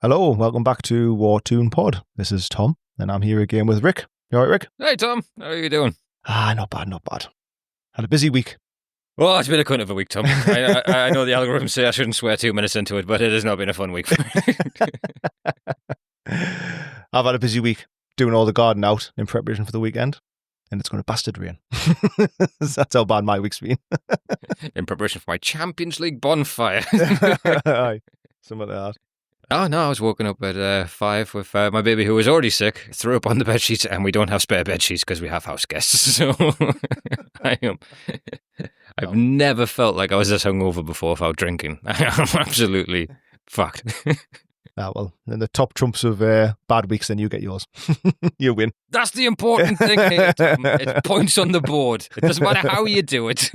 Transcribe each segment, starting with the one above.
Hello, welcome back to War Tune Pod. This is Tom, and I'm here again with Rick. You alright, Rick? Hey, Tom. How are you doing? Not bad. Had a busy week. Well, it's been a kind of a week, Tom. I know the algorithms say I shouldn't swear 2 minutes into it, but it has not been a fun week for me. I've had a busy week doing all the garden out in preparation for the weekend, and it's going to bastard rain. That's how bad my week's been. In preparation for my Champions League bonfire. Aye, something like that. Oh, no, I was woken up at 5 with my baby, who was already sick, threw up on the bed sheets, and we don't have spare bed sheets because we have house guests. So I've never felt like I was this hungover before without drinking. I'm absolutely fucked. Well, in the top trumps of bad weeks, then you get yours. You win. That's the important thing here, Tom. It's points on the board. It doesn't matter how you do it.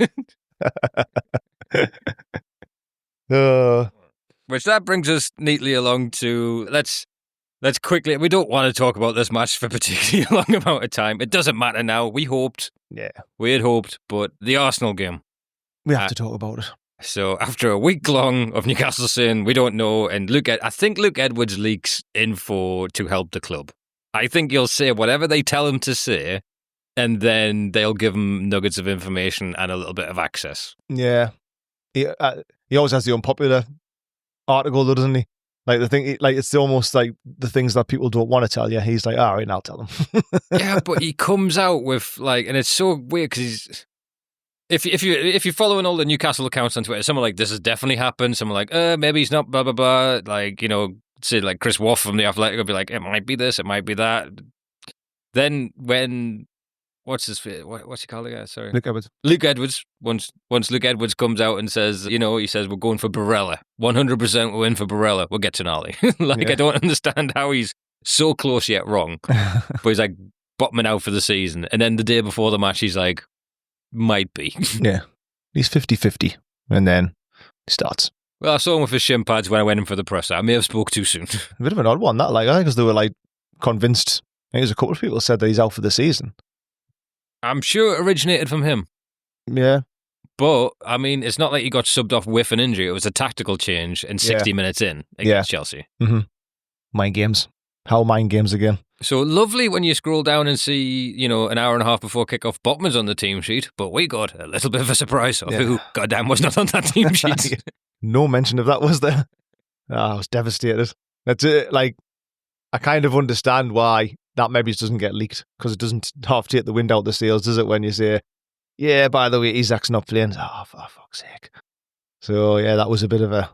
Which that brings us neatly along to let's quickly. We don't want to talk about this match for particularly a long amount of time. It doesn't matter now. We had hoped, but the Arsenal game. We have to talk about it. So after a week long of Newcastle saying we don't know, and I think Luke Edwards leaks info to help the club. I think he'll say whatever they tell him to say, and then they'll give him nuggets of information and a little bit of access. Yeah, he always has the unpopular article, though, doesn't he? Like the thing, like it's almost like the things that people don't want to tell you. He's like, all right, I'll tell them. Yeah, but he comes out with like, and it's so weird because he's. If you're following all the Newcastle accounts on Twitter, someone like this has definitely happened. Someone like, maybe he's not, blah blah blah. Like, say like Chris Waugh from the Athletic will be like, it might be this, it might be that. Then when what's he called again? Sorry, Luke Edwards. Once Luke Edwards comes out and says, he says we're going for Barella. 100% we're in for Barella. We'll get Tonali. I don't understand how he's so close yet wrong. But he's like bottoming out for the season, and then the day before the match, he's like. Might be. Yeah. He's 50-50. And then he starts. Well, I saw him with his shin pads when I went in for the presser. I may have spoke too soon. A bit of an odd one, that. I think because they were convinced. I think there's a couple of people said that he's out for the season. I'm sure it originated from him. Yeah. But, I mean, it's not like he got subbed off with an injury. It was a tactical change in 60 minutes in against Chelsea. Mm-hmm. Mind games. How mind games again. So lovely when you scroll down and see, an hour and a half before kickoff, Botman's on the team sheet, but we got a little bit of a surprise of who goddamn was not on that team sheet. No mention of that, was there? I was devastated. That's it. I kind of understand why that maybe doesn't get leaked, because it doesn't half take the wind out the sails, does it, when you say, yeah, by the way, Isaac's not playing. Oh, for fuck's sake. So, yeah, that was a bit of a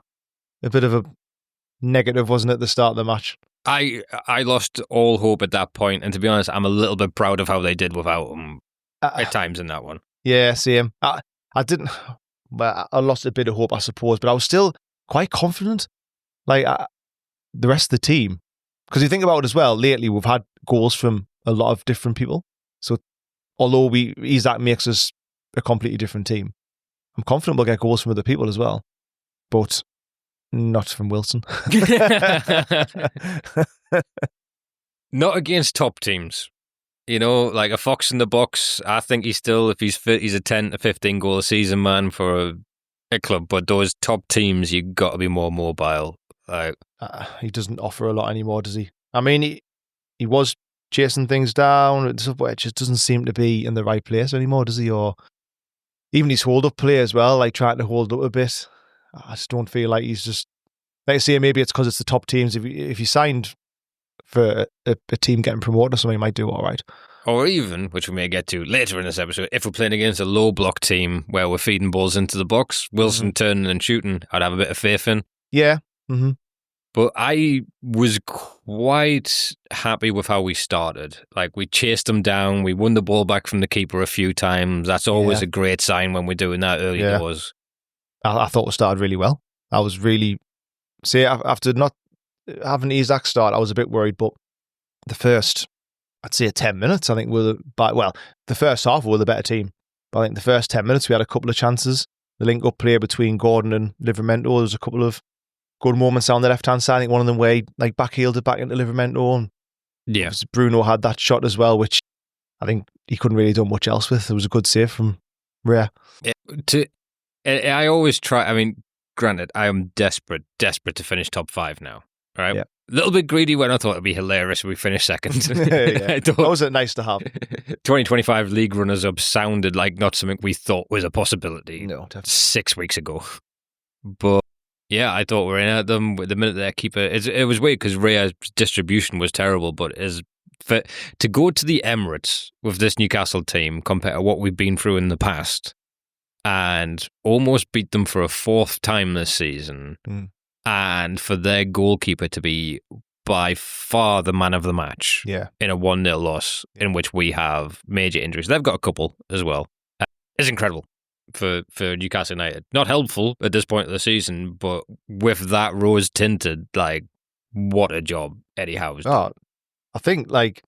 negative, wasn't it, at the start of the match? I lost all hope at that point, and to be honest, I'm a little bit proud of how they did without him at times in that one. Yeah, same. I didn't. Well, I lost a bit of hope, I suppose, but I was still quite confident. The rest of the team, because you think about it as well. Lately, we've had goals from a lot of different people. So, although Isaac makes us a completely different team, I'm confident we'll get goals from other people as well. But. Not from Wilson. Not against top teams. Like a fox in the box. I think he's still, if he's fit, he's a 10 to 15 goal a season man for a club. But those top teams, you got to be more mobile. He doesn't offer a lot anymore, does he? I mean, he was chasing things down, but it just doesn't seem to be in the right place anymore, does he? Or even his hold-up play as well, trying to hold up a bit. I just don't feel like he's just, like I say, maybe it's because it's the top teams. If he signed for a team getting promoted or something, he might do all right. Or even, which we may get to later in this episode, if we're playing against a low block team where we're feeding balls into the box, Wilson turning and shooting, I'd have a bit of faith in. Yeah. Mm-hmm. But I was quite happy with how we started. We chased them down, we won the ball back from the keeper a few times. That's always a great sign when we're doing that early doors. I thought we started really well. I was really, after not having Isaac start, I was a bit worried, but the first, I'd say 10 minutes, I think the first half we were the better team. But I think the first 10 minutes we had a couple of chances. The link-up play between Gordon and Livramento, there was a couple of good moments on the left-hand side. I think one of them where he backheeled it back into Livramento. And Bruno had that shot as well, which I think he couldn't really do much else with. It was a good save from Rhea. I always try, granted, I am desperate to finish top 5 now. Right? Yeah. little bit greedy when I thought it'd be hilarious if we finished second. Yeah. That was nice to have. 2025 league runners-up sounded like not something we thought was a possibility No, definitely. 6 weeks ago. But yeah, I thought we were in at them with the minute their keeper. It was weird because Raya's distribution was terrible, but to go to the Emirates with this Newcastle team compared to what we've been through in the past and almost beat them for a fourth time this season, and for their goalkeeper to be by far the man of the match in a 1-0 loss in which we have major injuries. They've got a couple as well. It's incredible for Newcastle United. Not helpful at this point of the season, but with that rose tinted, like, what a job Eddie Howe's done. I think, like,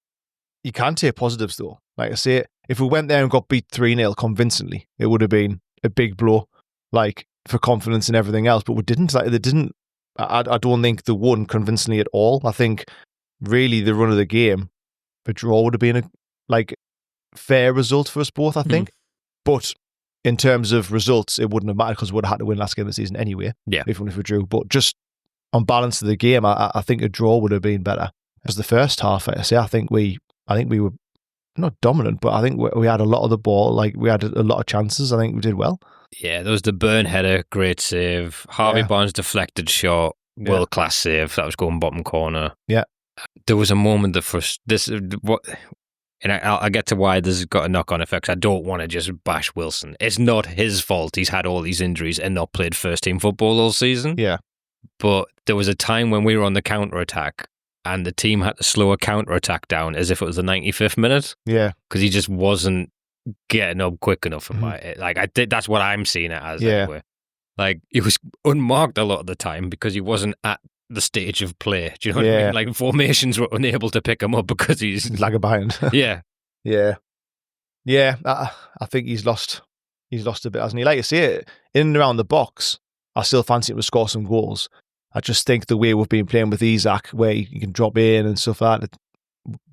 you can take positives though. Like I say, if we went there and got beat 3-0 convincingly, it would have been a big blow, like, for confidence and everything else. But we didn't. Like, they didn't. I don't think they won convincingly at all. I think really the run of the game, the draw would have been a fair result for us both, I think. But in terms of results, it wouldn't have mattered because we would have had to win last game of the season anyway. Yeah. Even if we drew. But just on balance of the game, I think a draw would have been better. As the first half, I say, I think we were not dominant, but I think we had a lot of the ball. Like, we had a lot of chances. I think we did well. Yeah, there was the Burn header, great save. Harvey Barnes deflected shot, world-class save. That was going bottom corner. Yeah. There was a moment and I'll get to why this has got a knock-on effect. I don't want to just bash Wilson. It's not his fault he's had all these injuries and not played first-team football all season. Yeah. But there was a time when we were on the counter-attack and the team had to slow a counter-attack down as if it was the 95th minute. Yeah. Because he just wasn't getting up quick enough for my that's what I'm seeing it as anyway. Like, he was unmarked a lot of the time because he wasn't at the stage of play. Do you know what I mean? Like, formations were unable to pick him up because he's lagging behind. Yeah. I think he's lost a bit, hasn't he? Like you say, in and around the box, I still fancy him to score some goals. I just think the way we've been playing with Isak, where you can drop in and stuff like that,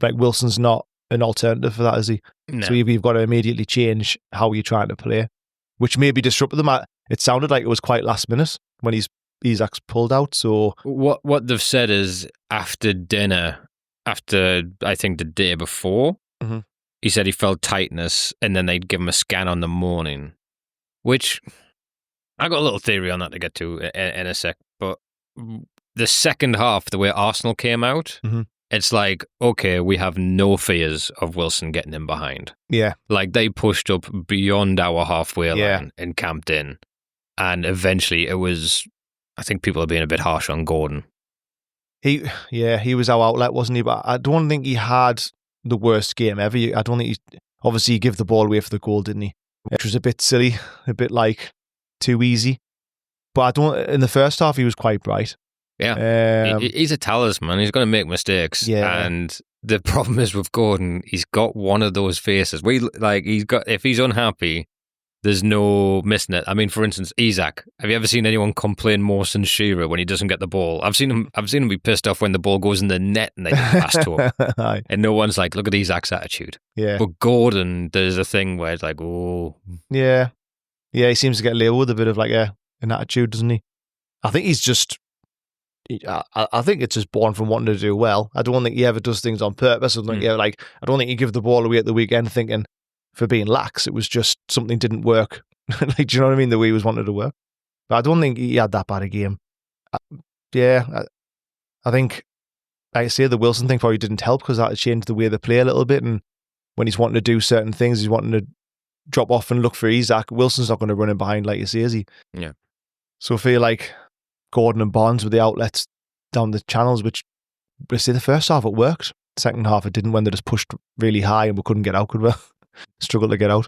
like, Wilson's not an alternative for that, is he? No. So you've got to immediately change how you're trying to play, which maybe disrupted them. It sounded like it was quite last minute when Isak's pulled out. So what they've said is after dinner, after I think the day before, he said he felt tightness, and then they'd give him a scan on the morning, which I got a little theory on that to get to in a sec. But the second half, the way Arsenal came out, it's like, okay, we have no fears of Wilson getting in behind. Yeah. Like, they pushed up beyond our halfway line and camped in. And eventually it was, I think people are being a bit harsh on Gordon. He was our outlet, wasn't he? But I don't think he had the worst game ever. I don't think obviously he gave the ball away for the goal, didn't he? Which was a bit silly, a bit like too easy. But in the first half, he was quite bright. Yeah, he's a talisman. He's going to make mistakes. Yeah. And the problem is with Gordon, he's got one of those faces. If he's unhappy, there's no missing it. I mean, for instance, Isak. Have you ever seen anyone complain more than Shearer when he doesn't get the ball? I've seen him be pissed off when the ball goes in the net and they just pass to him. And no one's like, look at Isak's attitude. Yeah. But Gordon, there's a thing where it's like, oh. Yeah. Yeah, he seems to get labelled with a bit of like an attitude, doesn't he? I think he's just... I think it's just born from wanting to do well. I don't think he ever does things on purpose. I don't think he give the ball away at the weekend thinking for being lax. It was just something didn't work. Like, do you know what I mean? The way he was wanted to work. But I don't think he had that bad a game. I think, like I say, the Wilson thing probably didn't help because that had changed the way they play a little bit. And when he's wanting to do certain things, he's wanting to drop off and look for Isak. Wilson's not going to run him behind like you say, is he? Yeah. So I feel like Gordon and Barnes were the outlets down the channels, which, I say, the first half it worked. Second half it didn't, when they just pushed really high and we couldn't get out, could we? Struggled to get out.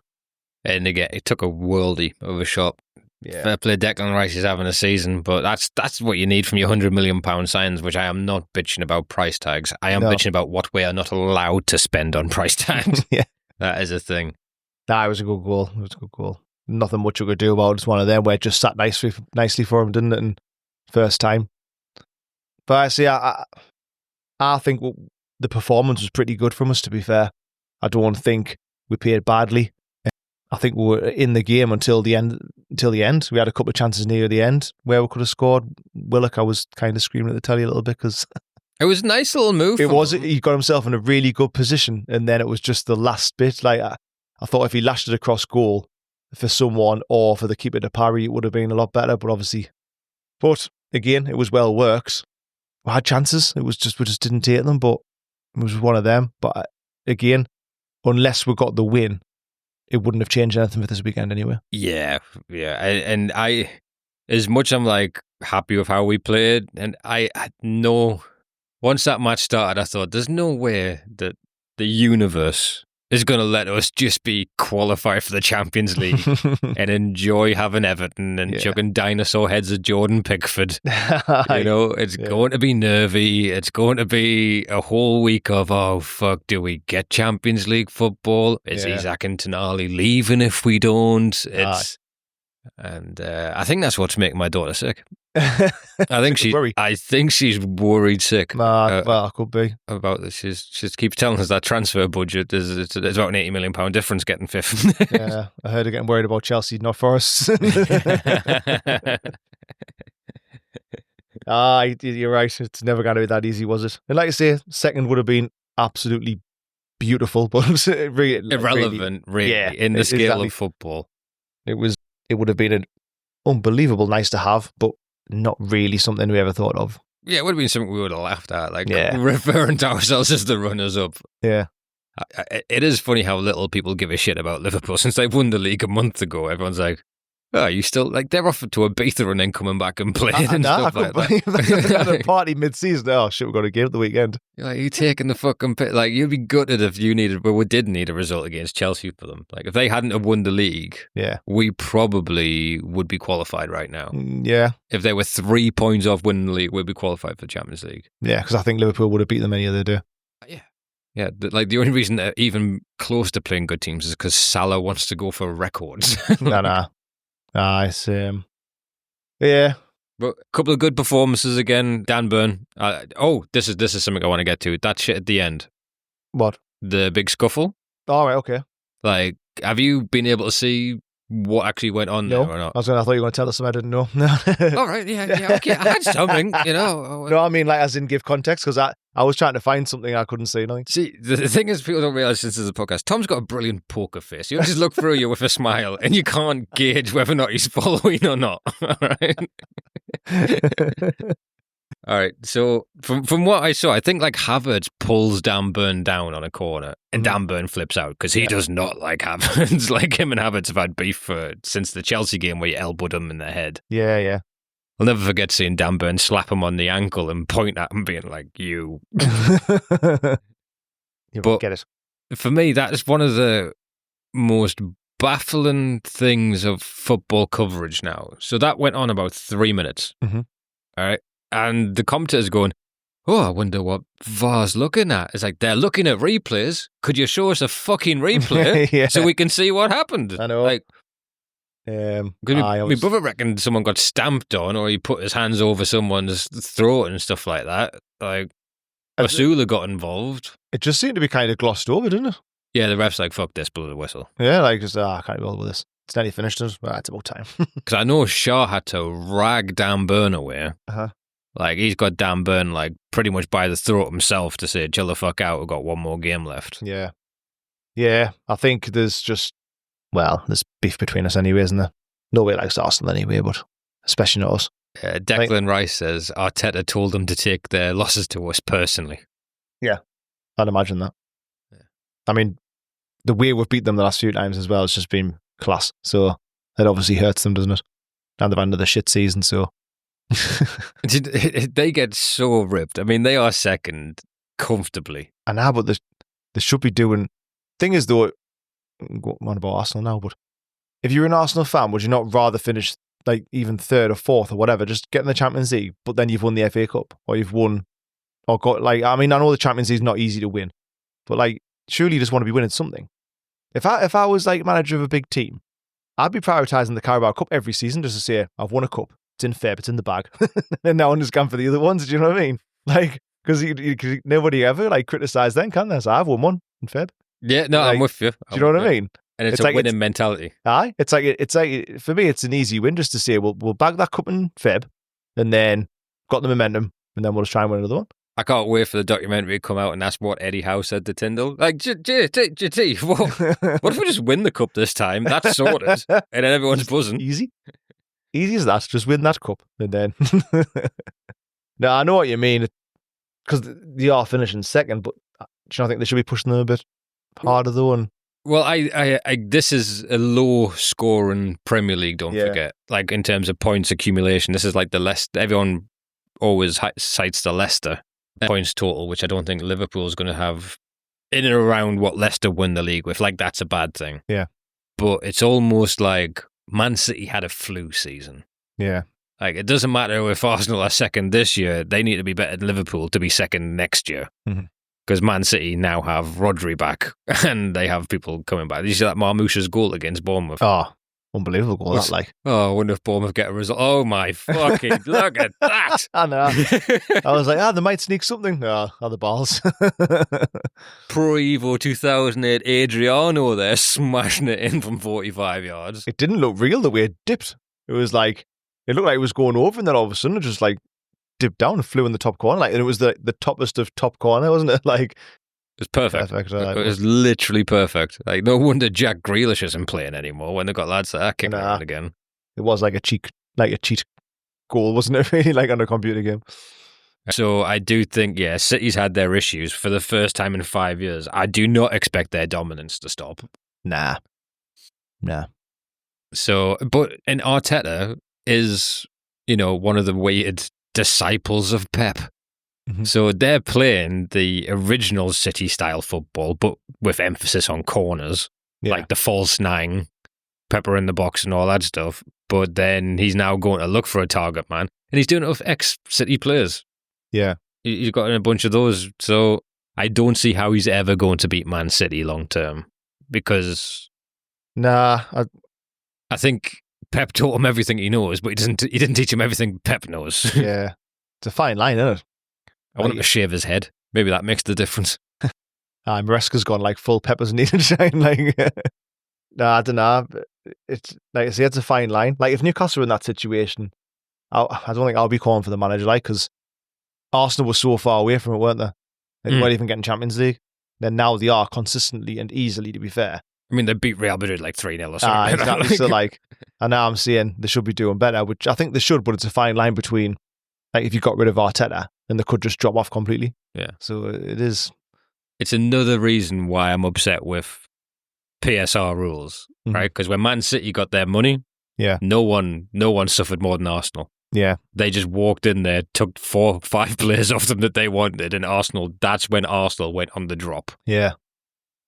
And again, it took a worldie of a shot. Yeah. Fair play, Declan Rice is having a season, but that's what you need from your £100 million signs, which I am not bitching about price tags. I am bitching about what we are not allowed to spend on price tags. Yeah. That is a thing. It was a good goal. Nothing much you could do about it. It's one of them where it just sat nicely for him, didn't it? And first time. But I see, I think the performance was pretty good from us, to be fair. I don't think we played badly. I think we were in the game until the end. We had a couple of chances near the end where we could have scored. Willock, I was kind of screaming at the telly a little bit because It was a nice little move. It was. He got himself in a really good position, and then it was just the last bit. Like I thought, if he lashed it across goal for someone or for the keeper to parry, it would have been a lot better. But obviously, again, it was well works. We had chances. We just didn't take them. But it was one of them. But again, unless we got the win, it wouldn't have changed anything for this weekend anyway. Yeah. And I, as much I'm like happy with how we played, and I know once that match started, I thought there's no way that the universe is going to let us just be qualified for the Champions League and enjoy having Everton and chugging dinosaur heads at Jordan Pickford. It's going to be nervy. It's going to be a whole week of, oh, fuck, do we get Champions League football? Is Isaac and Tonali leaving if we don't? And I think that's what's making my daughter sick. I think she's worried sick. Well, could be about this. She keeps telling us that transfer budget is it's about an £80 million difference getting fifth. Yeah, I heard her getting worried about Chelsea, not Forest. You're right. It's never going to be that easy, was it? And like I say, second would have been absolutely beautiful, but irrelevant, really, in the scale of football. It would have been an unbelievable nice to have, but not really something we ever thought of. Yeah, it would have been something we would have laughed at, referring to ourselves as the runners-up. Yeah. It is funny how little people give a shit about Liverpool. Since they won the league a month ago, everyone's like, oh, you still, like, they're offered to Ibiza and then coming back and playing and stuff like that. They had a party mid-season. Oh, shit, we've got a game at the weekend. You're like, you taking the fucking pit? Like, you'd be gutted if we did need a result against Chelsea for them. Like, if they hadn't have won the league, we probably would be qualified right now. Yeah. If they were 3 points off winning the league, we'd be qualified for the Champions League. Yeah, because I think Liverpool would have beat them any other day. Yeah, the only reason they're even close to playing good teams is because Salah wants to go for records. Nah. I see. Yeah. But a couple of good performances again. Dan Burn. This is something I want to get to. That shit at the end. What? The big scuffle. All right, okay. Like, have you been able to see what actually went on there or not? I thought you were going to tell us something I didn't know. All right, yeah, okay. I had something, No, I mean, like, as in give context, because I was trying to find something I couldn't see. Nothing. See, the thing is, people don't realise this is a podcast. Tom's got a brilliant poker face. He'll just look through you with a smile, and you can't gauge whether or not he's following or not. All right. All right. So from what I saw, I think like Havertz pulls Dan Burn down on a corner, and Dan Burn flips out because he does not like Havertz. Like him and Havertz have had beef since the Chelsea game where you elbowed him in the head. Yeah. I'll never forget seeing Dan Burn slap him on the ankle and point at him, being like, "You." But get it. For me, that is one of the most baffling things of football coverage now. So that went on about 3 minutes. Mm-hmm. All right. And the commentator's going, oh, I wonder what VAR's looking at. It's like, they're looking at replays. Could you show us a fucking replay so we can see what happened? I know. Like, my brother reckoned someone got stamped on or he put his hands over someone's throat and stuff like that. Like, Basula got involved. It just seemed to be kind of glossed over, didn't it? Yeah, the ref's like, fuck this, blow the whistle. Yeah, like, just, I can't be bothered with this. It's nearly finished. It's about time. Because I know Shaw had to rag Dan Burn away. Uh-huh. Like, he's got Dan Burn, like, pretty much by the throat himself to say, chill the fuck out, we've got one more game left. Yeah. Yeah, I think there's there's beef between us anyway, isn't there? Nobody likes Arsenal anyway, but especially not us. Declan Rice says, Arteta told them to take their losses to us personally. Yeah, I'd imagine that. Yeah. I mean, the way we've beat them the last few times as well has just been class. So it obviously hurts them, doesn't it? And they've had another shit season, so... They get so ripped. I mean, they are second comfortably. I know, but they should be doing... Thing is, though, what about Arsenal now? But if you're an Arsenal fan, would you not rather finish like even third or fourth or whatever, just get in the Champions League, but then you've won the FA Cup or you've won or got like... I mean, I know the Champions League is not easy to win, but like surely you just want to be winning something. If I was like manager of a big team, I'd be prioritising the Carabao Cup every season just to say, I've won a cup. It's in Feb, it's in the bag. And now I'm just going for the other ones. Do you know what I mean? Like, because nobody ever like criticise them, can they? So I've won one in Feb. Yeah, no, like, I'm with you. Do you know what I mean? And it's a like winning mentality. Aye, it's like for me, it's an easy win just to say, we'll bag that cup in Feb, and then got the momentum, and then we'll just try and win another one. I can't wait for the documentary to come out, and that's what Eddie Howe said to Tyndall. Like, JT, what if we just win the cup this time? That's sorted. And then everyone's buzzing. Easy as that. Just win that cup, and then. No, I know what you mean, because they are finishing second, but do you not think they should be pushing them a bit harder though? And well, I this is a low-scoring Premier League. Don't forget, like in terms of points accumulation, this is like the Leicester. Everyone always cites the Leicester points total, which I don't think Liverpool's going to have in and around what Leicester win the league with. Like that's a bad thing. Yeah, but it's almost like Man City had a flu season. Yeah. Like, it doesn't matter if Arsenal are second this year, they need to be better than Liverpool to be second next year. Because Man City now have Rodri back and they have people coming back. Did you see that Marmoush's goal against Bournemouth? Oh, unbelievable goal, that, like. Oh, I wonder if Bournemouth get a result. Oh, my fucking, look at that. I know. I was like, they might sneak something. Oh, the balls. Pro Evo 2008 Adriano there smashing it in from 45 yards. It didn't look real the way it dipped. It was like, it looked like it was going over, and then all of a sudden it just like dipped down and flew in the top corner. Like, and it was the toppest of top corner, wasn't it? Like, it was perfect. It was literally perfect. Like, no wonder Jack Grealish isn't playing anymore when they've got lads that are kicking around again. It was like a cheat goal, wasn't it? Really, like on a computer game. So I do think, City's had their issues for the first time in 5 years. I do not expect their dominance to stop. Nah. So, and Arteta is, one of the weighted disciples of Pep. So they're playing the original City-style football, but with emphasis on corners, like the false nine, pepper in the box and all that stuff. But then he's now going to look for a target man, and he's doing it with ex-City players. Yeah. He's got a bunch of those. So I don't see how he's ever going to beat Man City long-term, because... Nah. I think Pep taught him everything he knows, but he didn't teach him everything Pep knows. Yeah. It's a fine line, isn't it? I want him to shave his head. Maybe that makes the difference. Maresca's gone like full Peppers need to shine. Like, I don't know. It's like I say, it's a fine line. Like, if Newcastle were in that situation, I don't think I'll be calling for the manager, like, because Arsenal was so far away from it, weren't they? They weren't even getting Champions League. Then now they are consistently and easily, to be fair. I mean, they beat Real Madrid like 3-0 or something. Exactly. So, like, and now I'm saying they should be doing better, which I think they should, but it's a fine line between, like, if you got rid of Arteta, then they could just drop off completely. Yeah. So it is. It's another reason why I'm upset with PSR rules, right? Because when Man City got their money, no one suffered more than Arsenal. Yeah. They just walked in there, took 4-5 players off them that they wanted, and that's when Arsenal went on the drop. Yeah.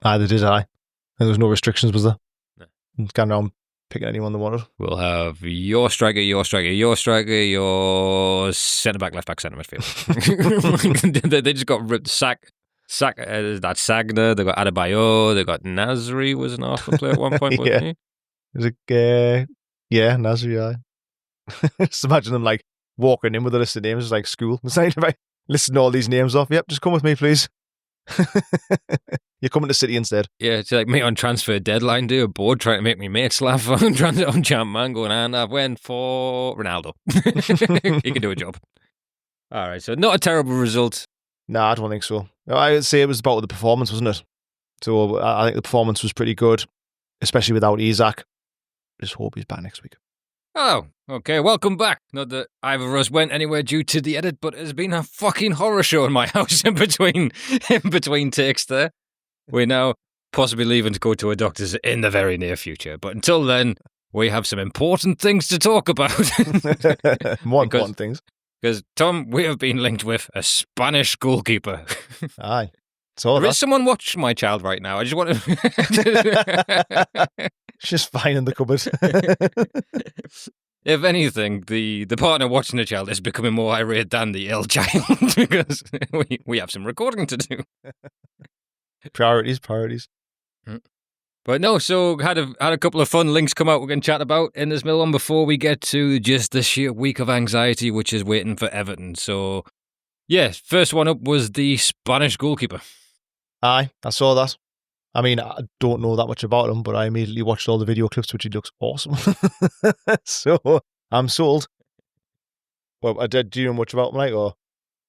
They did, and there was no restrictions, was there? No. Going around picking anyone they wanted. We'll have your striker, your centre-back, left-back, centre midfield. They just got ripped. That's Sagna, they got Adebayo, they got Nasri was an Arsenal player at one point, wasn't he? Was it, Nasri, Just imagine them like walking in with a list of names, like school. It's like, listen all these names off. Yep, just come with me, please. You're coming to City instead. Yeah, it's like me on transfer deadline day, board trying to make me mates laugh on Champ Man going, and I went for Ronaldo. He can do a job. All right, so not a terrible result. No, I don't think so. I would say it was about the performance, wasn't it? So I think the performance was pretty good, especially without Isak. Just hope he's back next week. Oh, okay. Welcome back. Not that either of us went anywhere due to the edit, but it's been a fucking horror show in my house in between takes there. We're now possibly leaving to go to a doctor's in the very near future. But until then, we have some important things to talk about. More important things. Because, Tom, we have been linked with a Spanish goalkeeper. Aye. There is someone watching my child right now. I just want to... She's fine in the cupboard. If anything, the partner watching the child is becoming more irate than the ill child because we have some recording to do. Priorities. But no, so had a couple of fun links come out we're going to chat about in this middle one before we get to just the sheer week of anxiety which is waiting for Everton. So, yeah, first one up was the Spanish goalkeeper. Aye, I saw that. I mean, I don't know that much about him, but I immediately watched all the video clips, which he looks awesome. So, I'm sold. Well, do you know much about him, like, or?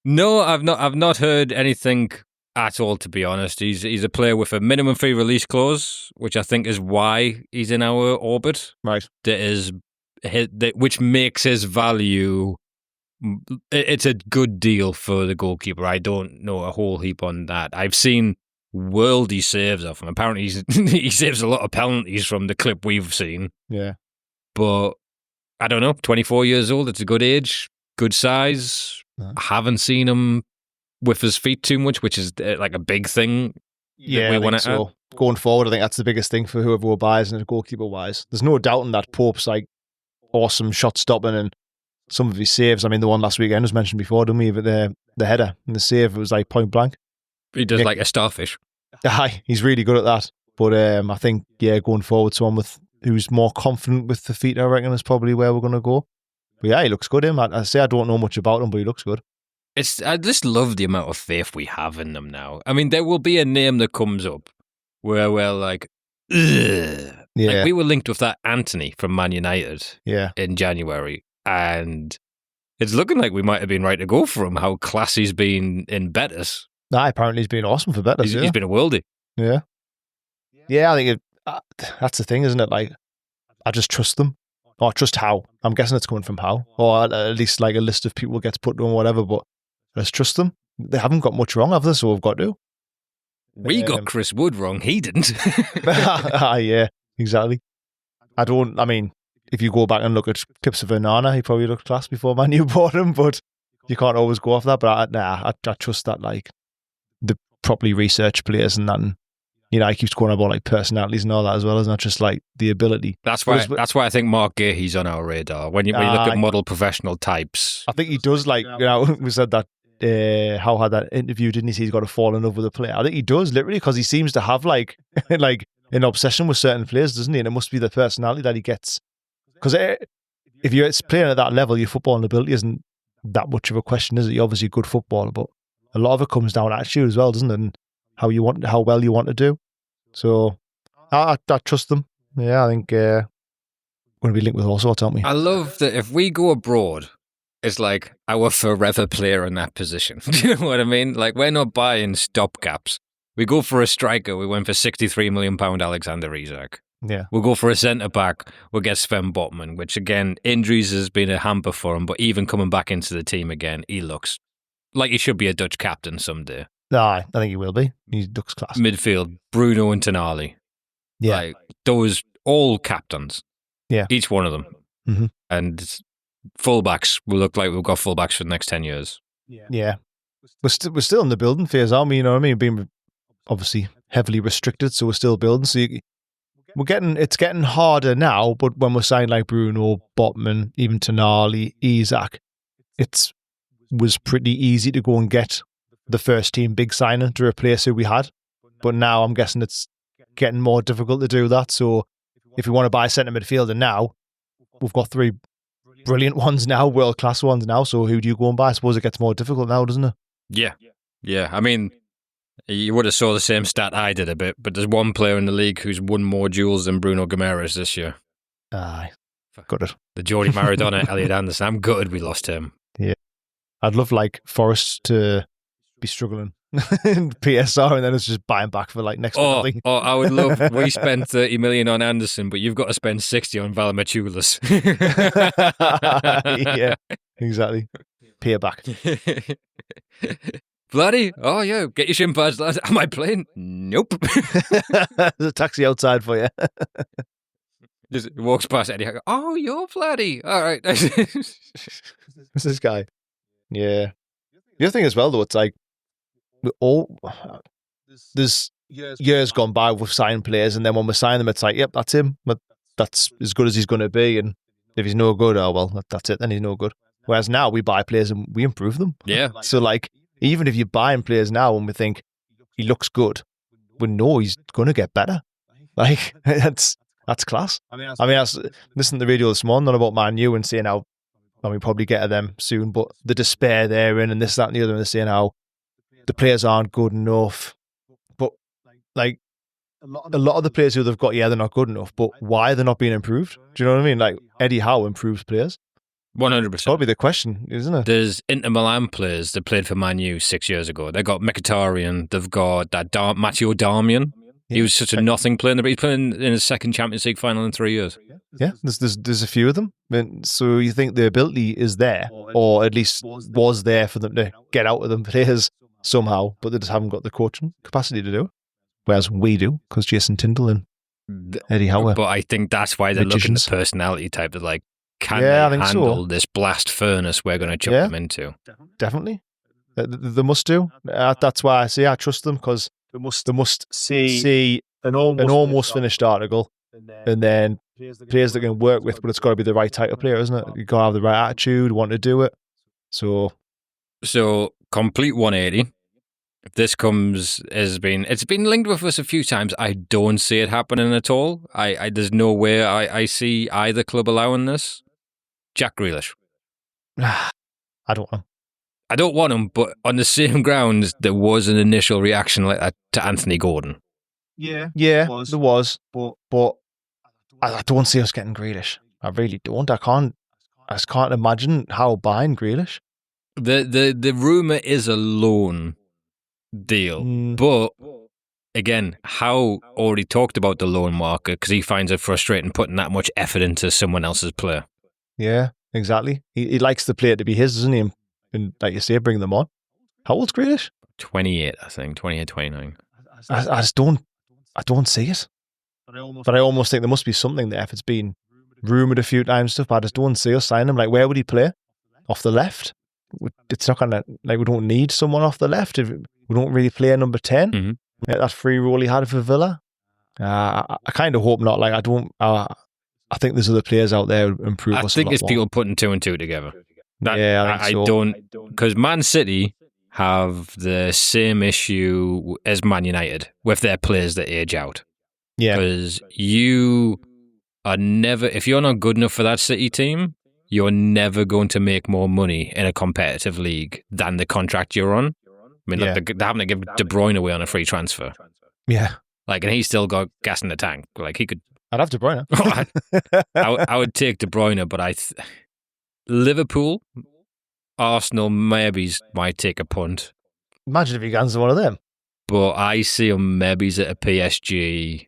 No, I've not heard anything at all. To be honest, he's a player with a minimum fee release clause, which I think is why he's in our orbit. Right. Which makes his value. It's a good deal for the goalkeeper. I don't know a whole heap on that. I've seen worldy saves of him. Apparently, he saves a lot of penalties from the clip we've seen. Yeah. But I don't know. 24 years old. It's a good age, good size. Uh-huh. I haven't seen him with his feet too much, which is like a big thing. Yeah, we want to add. Going forward, I think that's the biggest thing for whoever will buys and goalkeeper wise. There's no doubt in that Pope's like awesome shot stopping and some of his saves. I mean, the one last weekend was mentioned before, didn't we? But the header and the save, it was like point blank. He does like a starfish. Aye, he's really good at that. But I think, going forward, someone who's more confident with the feet, I reckon, is probably where we're going to go. But yeah, he looks good, him. I say I don't know much about him, but he looks good. I just love the amount of faith we have in them now. I mean, there will be a name that comes up where we're like, ugh. Yeah. Like we were linked with that Anthony from Man United in January, and it's looking like we might have been right to go for him, how class he's been in Betis. Nah, apparently he's been awesome for Betis. He's been a worldie. Yeah. Yeah, I think that's the thing, isn't it? Like, I just trust them. Or I trust Howe. I'm guessing it's coming from Howe. Or at least like a list of people gets put to them or whatever, but I just trust them. They haven't got much wrong, have they? So we've got to. We got Chris Wood wrong. He didn't. Yeah, exactly. I mean, if you go back and look at clips of Onana, he probably looked class before Man U bought him, but you can't always go off that. But I trust that, like, the properly researched players and that. And, he keeps going about like personalities and all that as well. It's not just like the ability. That's why I think Mark Gahey's on our radar. When you look at model professional types. I think he does, like, we said that Howe had that interview, didn't he? He's got to fall in love with a player. I think he does, literally, because he seems to have like like an obsession with certain players, doesn't he? And it must be the personality that he gets. Because if you're playing at that level, your footballing ability isn't that much of a question, is it? You're obviously a good footballer, but a lot of it comes down to attitude as well, doesn't it? And how well you want to do. So I trust them. Yeah, I think we're going to be linked with all sorts, aren't we? I love that if we go abroad, it's like our forever player in that position. Do you know what I mean? Like, we're not buying stopgaps. We go for a striker. We went for £63 million Alexander Isak. Yeah. We'll go for a centre-back. We'll get Sven Botman, which, again, injuries has been a hamper for him, but even coming back into the team again, he looks like he should be a Dutch captain someday. I think he will be. He looks class. Midfield, Bruno and Tonali. Yeah. Like, those all captains. Yeah. Each one of them. Mm-hmm. And fullbacks will look like we've got fullbacks for the next 10 years. Yeah. We're still in the building phase, aren't we? You know what I mean? Being obviously heavily restricted, so we're still building. So it's getting harder now, but when we're signing like Bruno, Botman, even Tonali, Isak, it was pretty easy to go and get the first team big signing to replace who we had. But now I'm guessing it's getting more difficult to do that. So if we want to buy a centre midfielder now, we've got 3 brilliant ones now, world-class ones now. So who do you go and buy? I suppose it gets more difficult now, doesn't it? Yeah. I mean, you would have saw the same stat I did a bit, but there's one player in the league who's won more duels than Bruno Guimaraes this year. Aye. Got it. The Geordie Maradona, Elliot Anderson. I'm gutted we lost him. Yeah. I'd love like Forrest to be struggling in PSR and then it's just buying back for like next to nothing. I would love, we spent 30 million on Anderson, but you've got to spend 60 on Valametulis. Yeah, exactly. Pay back. Bloody, oh yeah, get your shin pads, lads. Am I playing? Nope. There's a taxi outside for you. Just walks past Eddie. I go, oh, you're bloody. All right. Who's this guy? Yeah. The other thing as well, though, it's like there's years gone by with signing players, and then when we sign them, it's like, yep, that's him. But that's as good as he's going to be, and if he's no good, oh well, that's it. Then he's no good. Whereas now we buy players and we improve them. Yeah. So like, even if you're buying players now and we think he looks good, we know he's going to get better. Like that's class. I was listening to the radio this morning about Man U and saying how, we probably get to them soon, but the despair they're in and this, that and the other, and they're saying how the players aren't good enough. But like a lot of the players who they've got, they're not good enough, but why they're not being improved? Do you know what I mean? Like Eddie Howe improves players. 100%. That'll be the question, isn't it? There's Inter Milan players that played for Man U 6 years ago. They've got Mkhitaryan. They've got that Matteo Darmian. Yeah. He was such a nothing player. He's playing in his second Champions League final in 3 years. Yeah, there's a few of them. I mean, so you think the ability is there, or at least was there for them to get out of them players somehow, but they just haven't got the coaching capacity to do it. Whereas we do, because Jason Tyndall and Eddie Howe. But I think that's why they're looking at the personality type. They're like, can they handle this blast furnace we're going to chuck them into? Definitely. They must do. That's why I say I trust them, because they must see an almost finished article, and then players that can work with, but it's got to be the right type of player, isn't it? You've got to have the right attitude, want to do it. So complete 180. This it's been linked with us a few times. I don't see it happening at all. There's no way I see either club allowing this. Jack Grealish. I don't want him. I don't want him, but on the same grounds, there was an initial reaction like that to Anthony Gordon. Yeah, there was, but I don't see us getting Grealish. I really don't. I just can't imagine how buying Grealish. The rumour is a loan deal, but again, Howe already talked about the loan market because he finds it frustrating putting that much effort into someone else's player. Yeah, exactly. He likes the player to be his, doesn't he? And like you say, bring them on. How old's Grealish? 28, I think. 28, 29. I just don't see it. But I almost think there must be something there if it's been rumoured a few times stuff, but I just don't see us sign him. Like, where would he play? Off the left? It's not gonna, like, we don't need someone off the left. If we don't really play a number 10. Mm-hmm. Yeah, that free role he had for Villa. I kind of hope not. Like, I think there's other players out there who improve us. I think it's people putting two and two together. I don't, because Man City have the same issue as Man United with their players that age out. Yeah, because you are never, if you're not good enough for that City team, you're never going to make more money in a competitive league than the contract you're on. I mean, like they're having to give De Bruyne away on a free transfer. Yeah, like, and he's still got gas in the tank. Like, he could. I'd have De Bruyne. I would take De Bruyne, but Liverpool, Arsenal maybe might take a punt. Imagine if he gets one of them. But I see him maybe at a PSG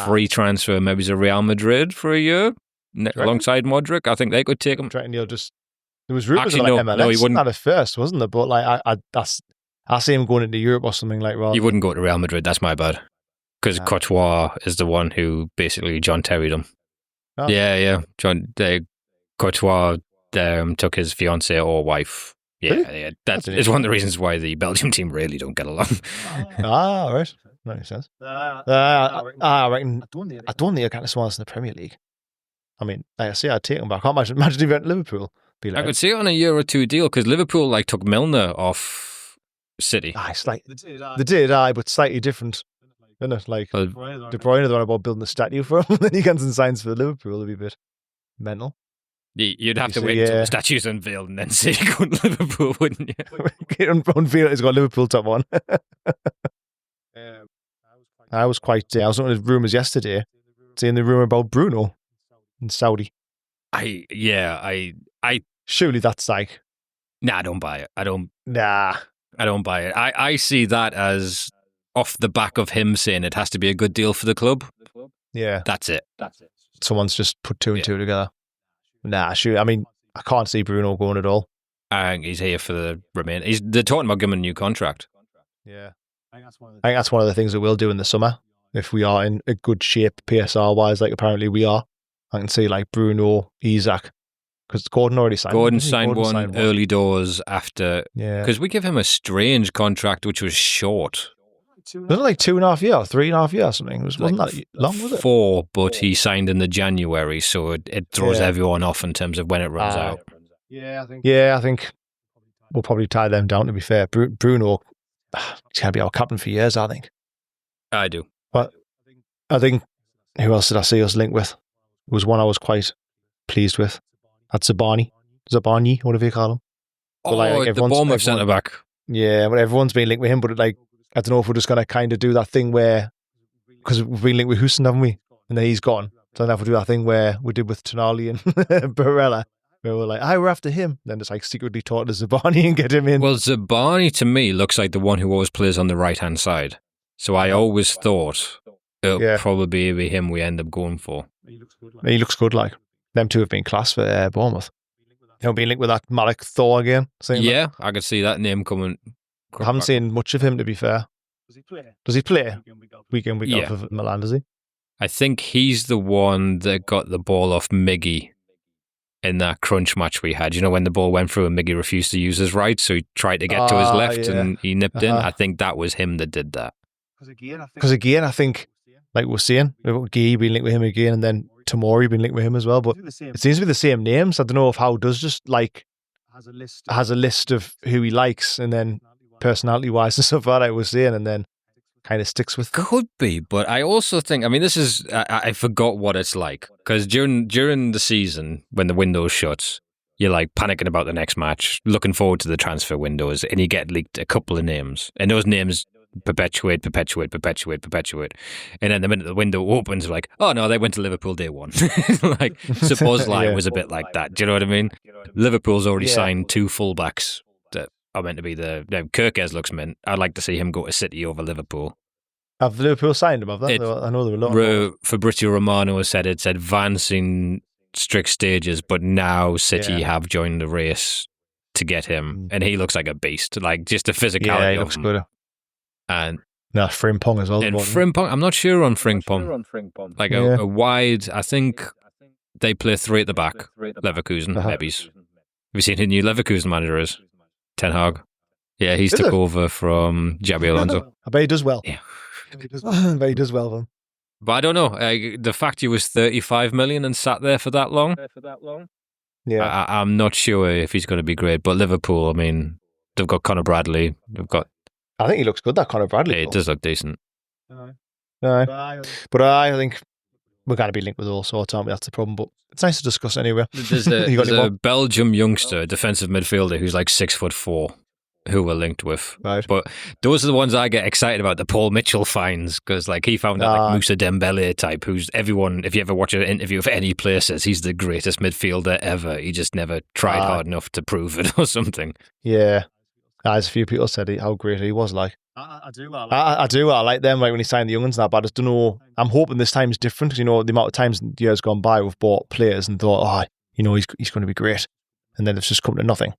free transfer, maybe a Real Madrid for a year alongside Modric. I think they could take him. There was rumours about MLS. No, he wouldn't. Not at first, wasn't there? But like, I see him going into Europe or something like that. He wouldn't go to Real Madrid. That's my bad. Because Courtois is the one who basically John Terry'd him. Oh. Yeah. Courtois took his fiancée or wife. Yeah, that is one of the reasons why the Belgium team really don't get along. Right. That makes sense. I reckon. I don't think I can swallow in the Premier League. I mean, like I say, I'd take him back. I can't imagine if he went to Liverpool. I could see it on a year or two deal because Liverpool took Milner off City. They did, but slightly different. Isn't it? Like, De Bruyne, the one about building a statue for him, then he comes and signs for Liverpool. It'd be a bit mental. You'd have to wait until the statue's unveiled and then say you go to Liverpool, wouldn't you? Unveiled, he's got Liverpool top on. I was looking at rumours yesterday, seeing the rumour about Bruno in Saudi. Surely that's like... Nah, I don't buy it. I don't buy it. I see that as off the back of him saying it has to be a good deal for the club. Yeah. That's it. Someone's just put two and two together. Nah, shoot. I mean, I can't see Bruno going at all. I think he's here for the remainder. They're talking about giving him a new contract. Yeah. I think that's one of the things that we'll do in the summer. If we are in a good shape, PSR-wise, like apparently we are, I can see like Bruno, Isak, because Gordon already signed one. Gordon signed one early doors after. Yeah. Because we give him a strange contract, which was short. Wasn't it like 2.5 years, 3.5 years or something? Wasn't that long, was it? 4, but he signed in the January, so it throws everyone off in terms of when it runs out. Yeah, I think we'll probably tie them down, to be fair. Bruno, he's going to be our captain for years, I think. I do. But I think, who else did I see us linked with? It was one I was quite pleased with. That's Zabani, whatever you call him. The Bournemouth centre-back. Yeah, but everyone's been linked with him, but like, I don't know if we're just going to kind of do that thing where, because we've been linked with Houston, haven't we? And then he's gone. So then have to do that thing where we did with Tonali and Barella. where we're like, we're after him. Then it's like secretly talk to Zabani and get him in. Well, Zabani to me looks like the one who always plays on the right-hand side. So I always thought it'll probably be him we end up going for. He looks good, like. Them two have been class for Bournemouth. He'll be linked with that Malik Thor again. Yeah, I could see that name coming. I haven't seen much of him, to be fair. Does he play? Week in, week out for Milan, does he? I think he's the one that got the ball off Miggy in that crunch match we had. You know, when the ball went through and Miggy refused to use his right, so he tried to get to his left and he nipped in. I think that was him that did that. Because again, I think, like we're saying, Gee been linked with him again, and then Tomori been linked with him as well. But it seems to be the same names. I don't know if Howe does just like has a list of who he likes, and then personality-wise and stuff like I was saying, and then kind of sticks with them. Could be, but I also think, I mean, this is, I forgot what it's like, because during the season, when the window's shut, you're like panicking about the next match, looking forward to the transfer windows, and you get leaked a couple of names, and those names perpetuate. And then the minute the window opens, like, oh no, they went to Liverpool day one. Like, Szoboszlai was a bit like that. Do you know what I mean? Liverpool's already signed 2 fullbacks that are meant to be Kirkes looks mint. I'd like to see him go to City over Liverpool. Have Liverpool signed him? Have they? I know there were a lot. Fabrizio Romano has said it's advancing strict stages, but now City have joined the race to get him, and he looks like a beast. Like, just the physicality. Yeah, he looks good. And Frimpong as well. And Frimpong, I'm not sure on Frimpong. Like a wide, I think they play 3 at the back. Leverkusen, Nebbies. Have you seen who the new Leverkusen manager is? Ten Hag. Yeah, he's took over from Xabi Alonso. I bet he does well. Yeah. I bet he does well then. But I don't know. The fact he was 35 million and sat there for that long. Yeah. I'm not sure if he's going to be great. But Liverpool, I mean, they've got Conor Bradley. I think he looks good, that Conor Bradley. Yeah, it does look decent. But I think we're going to be linked with all sorts, aren't we? That's the problem. But it's nice to discuss anyway. There's a Belgium youngster, defensive midfielder, who's like 6'4", who we're linked with. Right. But those are the ones I get excited about, the Paul Mitchell finds, because like he found that like Moussa Dembele type, who's everyone, if you ever watch an interview of any player, says he's the greatest midfielder ever. He just never tried hard enough to prove it or something. Yeah. As a few people said how great he was, like. I do. I like them, like when he signed the young ones and that, but I just don't know. I'm hoping this time is different, because, you know, the amount of times in years gone by we've bought players and thought, you know, he's going to be great. And then it's just come to nothing.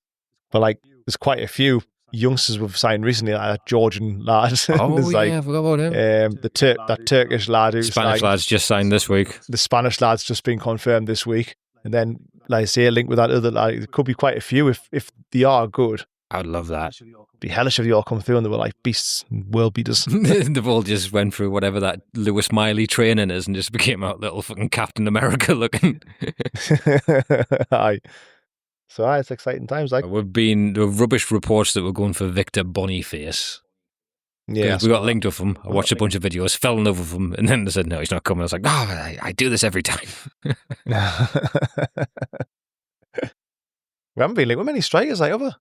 But like, there's quite a few youngsters we've signed recently, like Georgian lads. Oh, I forgot about him. That Turkish lad who's Spanish lad's just signed this week. The Spanish lad's just been confirmed this week. And then, like I say, a link with that other lad. There could be quite a few if they are good. I would love that. It'd be hellish if they all come through and they were like beasts, world beaters. They've all just went through whatever that Lewis Miley training is and just became out little fucking Captain America looking. Aye. So it's exciting times. Like, the rubbish reports that we're going for Victor Boniface. Yeah, we got linked with him. I watched a bunch of videos, fell in love with him, and then they said no, he's not coming. I was like, I do this every time. We haven't been linked with many strikers, like, ever.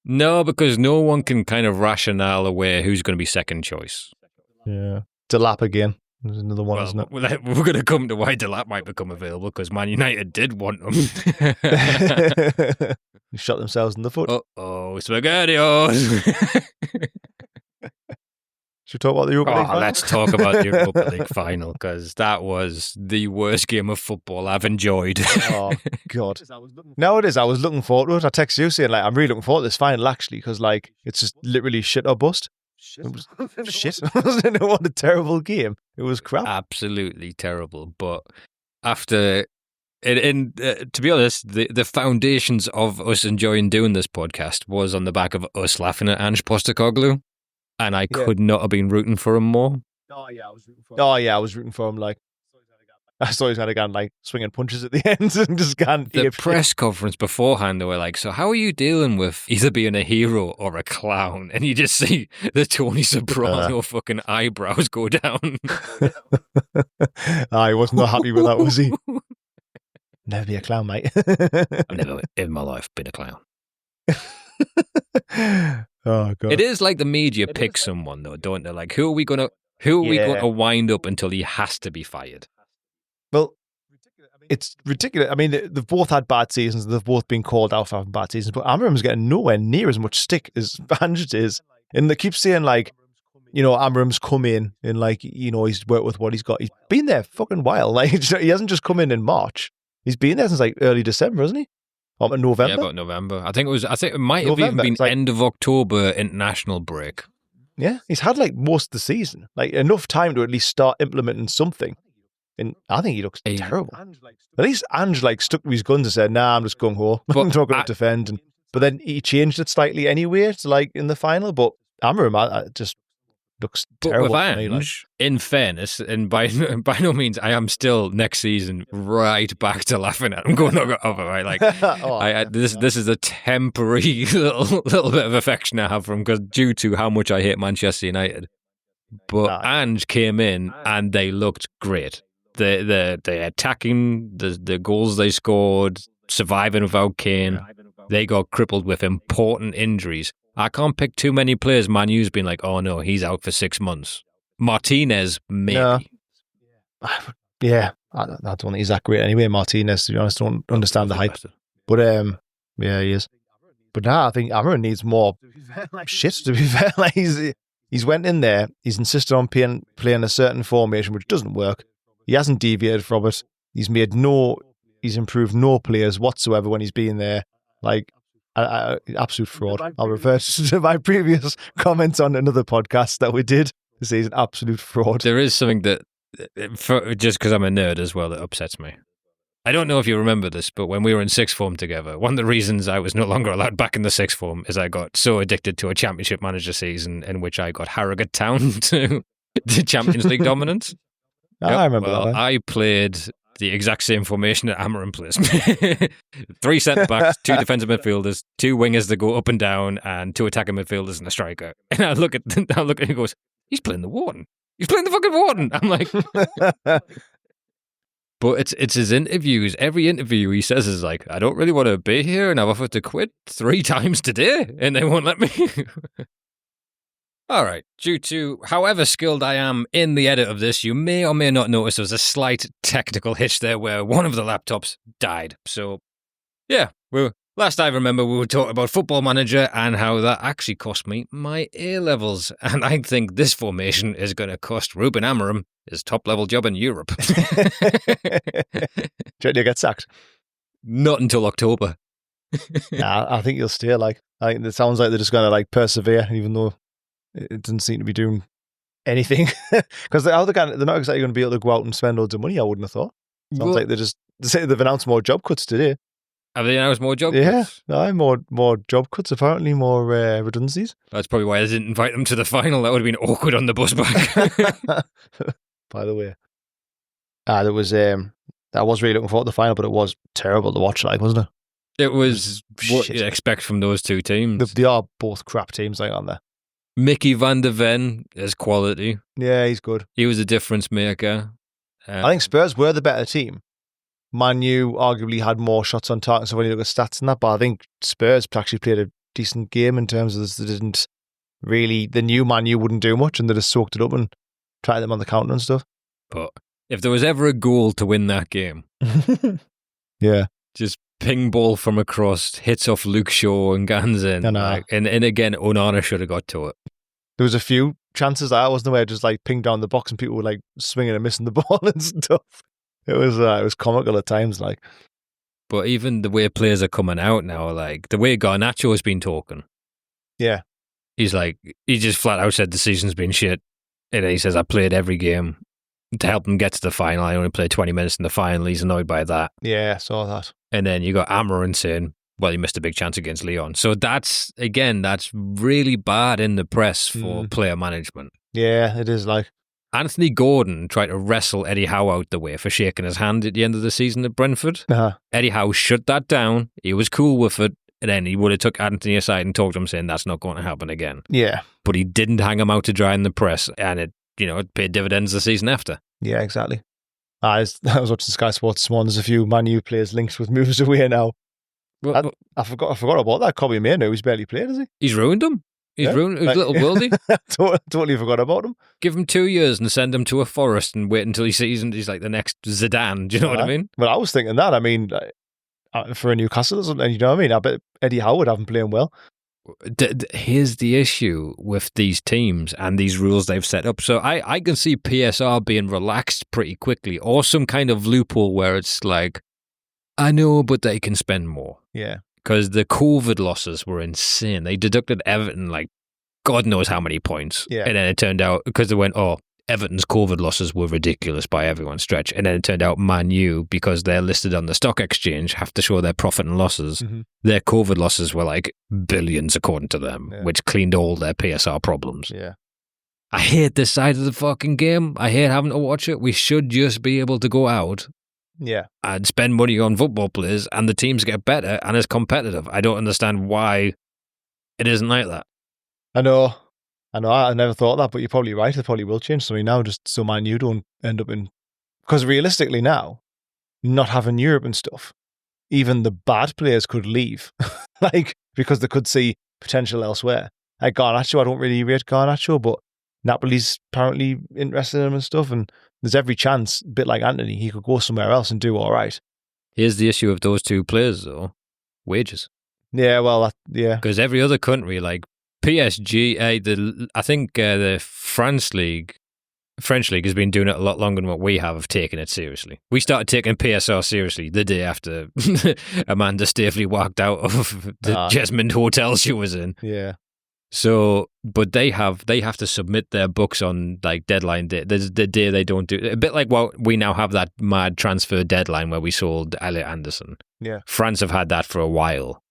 No, because no one can kind of rationale away who's going to be second choice. Yeah. Delap again. There's another one, isn't it? We're going to come to why Delap might become available, because Man United did want him. They shot themselves in the foot. Uh-oh, SpaghettiOs. Should we talk about the Europa League final? Let's talk about the Europa League final, because that was the worst game of football I've enjoyed. Oh, God. No, it is. I was looking forward to it. I texted you saying, like, I'm really looking forward to this final, actually, because, like, it's just literally shit or bust. It was shit. What a terrible game. It was crap. Absolutely terrible. But after... to be honest, the foundations of us enjoying doing this podcast was on the back of us laughing at Ange Postecoglou. And I could not have been rooting for him more. I was rooting for him. Like, I saw he's going to go like swinging punches at the end and just can't. The press conference beforehand, they were like, "So how are you dealing with either being a hero or a clown?" And you just see the Tony Soprano fucking eyebrows go down. I was not happy with that, was he? Never be a clown, mate. I've never in my life been a clown. Oh, God. It is like the media pick someone, though, don't they? Like, who are we going to wind up until he has to be fired? Well, it's ridiculous. I mean, they've both had bad seasons. They've both been called out for having bad seasons. But Amarim's getting nowhere near as much stick as Ange is. And they keep saying, like, you know, Amarim's come in and, like, you know, he's worked with what he's got. He's been there fucking while. Like, he hasn't just come in March. He's been there since, like, early December, hasn't he? Or November? Yeah, about November. I think it might have even been like, end of October international break. Yeah, he's had, like, most of the season. Like, enough time to at least start implementing something. And I think he looks terrible. At least Ange, like, stuck to his guns and said, nah, I'm just going home. I'm not going to defend. But then he changed it slightly anyway, to, like, in the final. But Amarim, I just looks terrible. But with Ange, in fairness, and by no means, I am still next season right back to laughing at him going over, right? Like, this is a temporary little bit of affection I have for him because due to how much I hate Manchester United. But Ange came in and they looked great. They're attacking, the goals they scored, surviving without Kane. They got crippled with important injuries. I can't pick too many players Man U's been like, oh no, he's out for 6 months. Martinez, maybe. Yeah, I don't think he's that great anyway, Martinez, to be honest. I don't understand the hype. But, yeah, he is. But now I think Amarim needs more shit, to be fair. Like, he's went in there, he's insisted on playing a certain formation, which doesn't work. He hasn't deviated from it. He's improved no players whatsoever when he's been there. Like, absolute fraud. I'll refer to my previous comments on another podcast that we did to say he's an absolute fraud. There is something that, just because I'm a nerd as well, that upsets me. I don't know if you remember this, but when we were in sixth form together, one of the reasons I was no longer allowed back in the sixth form is I got so addicted to a Championship Manager season in which I got Harrogate Town to the Champions League dominance. I remember that. I played the exact same formation that Amarim plays. 3 centre-backs, 2 defensive midfielders, 2 wingers that go up and down, and 2 attacking midfielders and a striker. And I look at him and goes, he's playing the Warden. He's playing the fucking Warden. I'm like... But it's his interviews. Every interview he says is like, I don't really want to be here and I've offered to quit 3 times today and they won't let me. All right. Due to however skilled I am in the edit of this, you may or may not notice there was a slight technical hitch there where one of the laptops died. So, yeah, last I remember, we were talking about Football Manager and how that actually cost me my A-levels. And I think this formation is going to cost Ruben Amorim his top-level job in Europe. Do you get sacked? Not until October. Nah, I think he'll stay. Like, I think it sounds like they're just going to like persevere, even though it doesn't seem to be doing anything. Because they're not exactly going to be able to go out and spend loads of money. I wouldn't have thought. Sounds like they've announced more job cuts today. Have they announced more job cuts? Yeah, more job cuts, apparently, more redundancies. That's probably why I didn't invite them to the final. That would have been awkward on the bus back. By the way. I was really looking forward to the final, but it was terrible to watch, like, wasn't it? It was what you'd expect from those 2 teams. They are both crap teams, like, aren't they? Mickey van der Ven is quality. Yeah, he's good. He was a difference maker. I think Spurs were the better team. Man U arguably had more shots on target, so when you look at stats and that, but I think Spurs actually played a decent game in terms of this. They didn't really, the new Man U wouldn't do much and they just soaked it up and tried them on the counter and stuff. But if there was ever a goal to win that game, yeah, just ping ball from across, hits off Luke Shaw and guns in. And again, Onana should have got to it. There was a few chances that wasn't where just like pinged down the box and people were like swinging and missing the ball and stuff. It was comical at times, like. But even the way players are coming out now, like the way Garnacho has been talking. Yeah. He just flat out said the season's been shit. And he says, I played every game to help them get to the final. I only played 20 minutes in the final. He's annoyed by that. Yeah, I saw that. And then you got Amarin saying, well, you missed a big chance against Lyon. So that's really bad in the press for player management. Yeah, it is like. Anthony Gordon tried to wrestle Eddie Howe out the way for shaking his hand at the end of the season at Brentford. Uh-huh. Eddie Howe shut that down. He was cool with it. And then he would have took Anthony aside and talked to him saying that's not going to happen again. Yeah. But he didn't hang him out to dry in the press. And it paid dividends the season after. Yeah, exactly. I was watching Sky Sports this morning. There's a few Man U players linked with moves away now. I forgot about that. Kobe Mainoo, he's barely played, has he? He's ruined him. He's ruined his little worldie. Totally forgot about him. Give him 2 years and send him to a forest and wait until he sees he's like the next Zidane. Do you know what I mean? Well, I was thinking that. I mean, for a Newcastle or something, you know what I mean? I bet Eddie Howe would have him playing well. Here's the issue with these teams and these rules they've set up. So I can see PSR being relaxed pretty quickly, or some kind of loophole where it's like, I know, but they can spend more. Yeah. Because the COVID losses were insane. They deducted Everton like God knows how many points. Yeah. And then it turned out, because they went, Everton's COVID losses were ridiculous by everyone's stretch. And then it turned out Man U, because they're listed on the stock exchange, have to show their profit and losses. Mm-hmm. Their COVID losses were like billions according to them, which cleaned all their PSR problems. Yeah. I hate this side of the fucking game. I hate having to watch it. We should just be able to go out and spend money on football players and the teams get better and it's competitive. I don't understand why it isn't like that. I know. I never thought that, but you're probably right. They probably will change something now, just so Man U don't end up in... Because realistically now, not having Europe and stuff, even the bad players could leave, because they could see potential elsewhere. Like Garnacho, I don't really rate Garnacho, but Napoli's apparently interested in him and stuff, and there's every chance, a bit like Anthony, he could go somewhere else and do all right. Here's the issue of those two players, though. Wages. Yeah, well, Because every other country, like PSG, I think the French League has been doing it a lot longer than what we have taken it seriously. We started taking PSR seriously the day after Amanda Staveley walked out of the Jesmond Hotel she was in. Yeah. So, but they have to submit their books on like deadline day. There's the day they don't do a bit like what we now have, that mad transfer deadline where we sold Elliot Anderson. Yeah. France have had that for a while.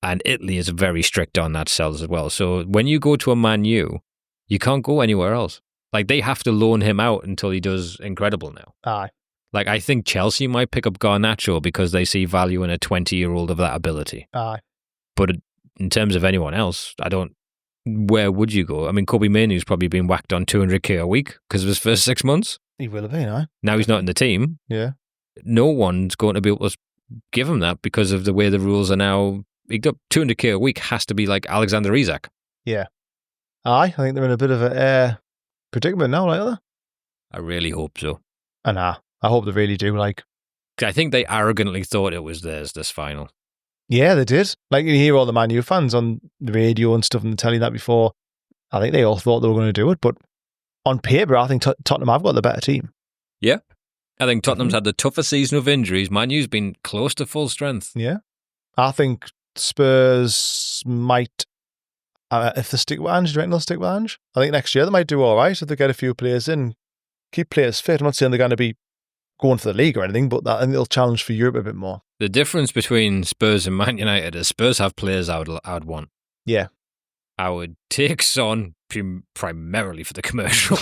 And Italy is very strict on that sells as well. So when you go to a Man U, you can't go anywhere else. Like, they have to loan him out until he does incredible now. Aye. Like, I think Chelsea might pick up Garnacho because they see value in a 20-year-old of that ability. Aye. But in terms of anyone else, where would you go? I mean, Kobe Mainoo's probably been whacked on 200k a week because of his first 6 months. He will have been, aye. Now he's not in the team. Yeah. No one's going to be able to give him that because of the way the rules are now. 200k a week has to be like Alexander Isak. Yeah. Aye, I think they're in a bit of a predicament now, like that. I really hope so. And I hope they really do. Like, I think they arrogantly thought it was theirs, this final. Yeah, they did. Like, you hear all the Man U fans on the radio and stuff and telling that before. I think they all thought they were going to do it, but on paper, I think Tottenham have got the better team. Yeah. I think Tottenham's had the tougher season of injuries. Man U's been close to full strength. Yeah. I think Spurs might, if they stick with Ange, do you reckon they'll stick with Ange? I think next year they might do all right if they get a few players in, keep players fit. I'm not saying they're going to be going for the league or anything, but I think they'll challenge for Europe a bit more. The difference between Spurs and Man United is Spurs have players I would want. Yeah. I would take Son primarily for the commercial.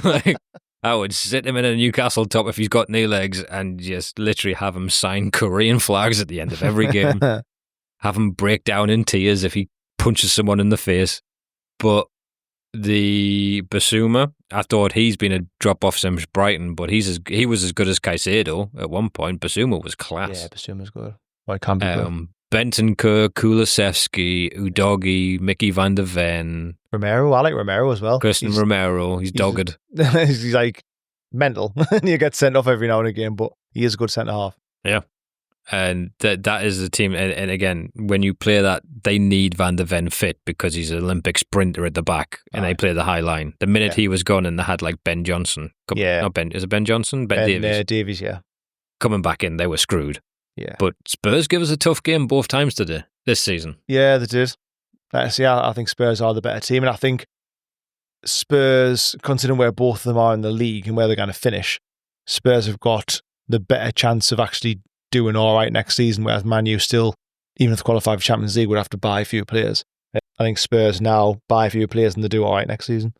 Like, I would sit him in a Newcastle top if he's got knee legs and just literally have him sign Korean flags at the end of every game. Have him break down in tears if he punches someone in the face. But the Basuma, I thought he's been a drop off since Brighton, but he was as good as Caicedo at one point. Basuma was class. Yeah, Basuma's good. Well, can't be good. Bentancur, Kulusevski, Udogi, Mickey van der Ven. Romero, I like Romero as well. Christian Romero, he's dogged. He's like mental. You get sent off every now and again, but he is a good centre half. Yeah. And that is the team. And again, when you play that, they need Van der Ven fit because he's an Olympic sprinter at the back and they play the high line. The minute he was gone and they had like Ben Johnson. Not Ben. Is it Ben Johnson? Ben Davies. Davies, yeah. Coming back in, they were screwed. Yeah. But Spurs give us a tough game both times this season. Yeah, they did. I think Spurs are the better team. And I think Spurs, considering where both of them are in the league and where they're going to finish, Spurs have got the better chance of actually doing all right next season, whereas Man U still, even if they qualify for Champions League, would have to buy a few players. I think Spurs now buy a few players and they do all right next season.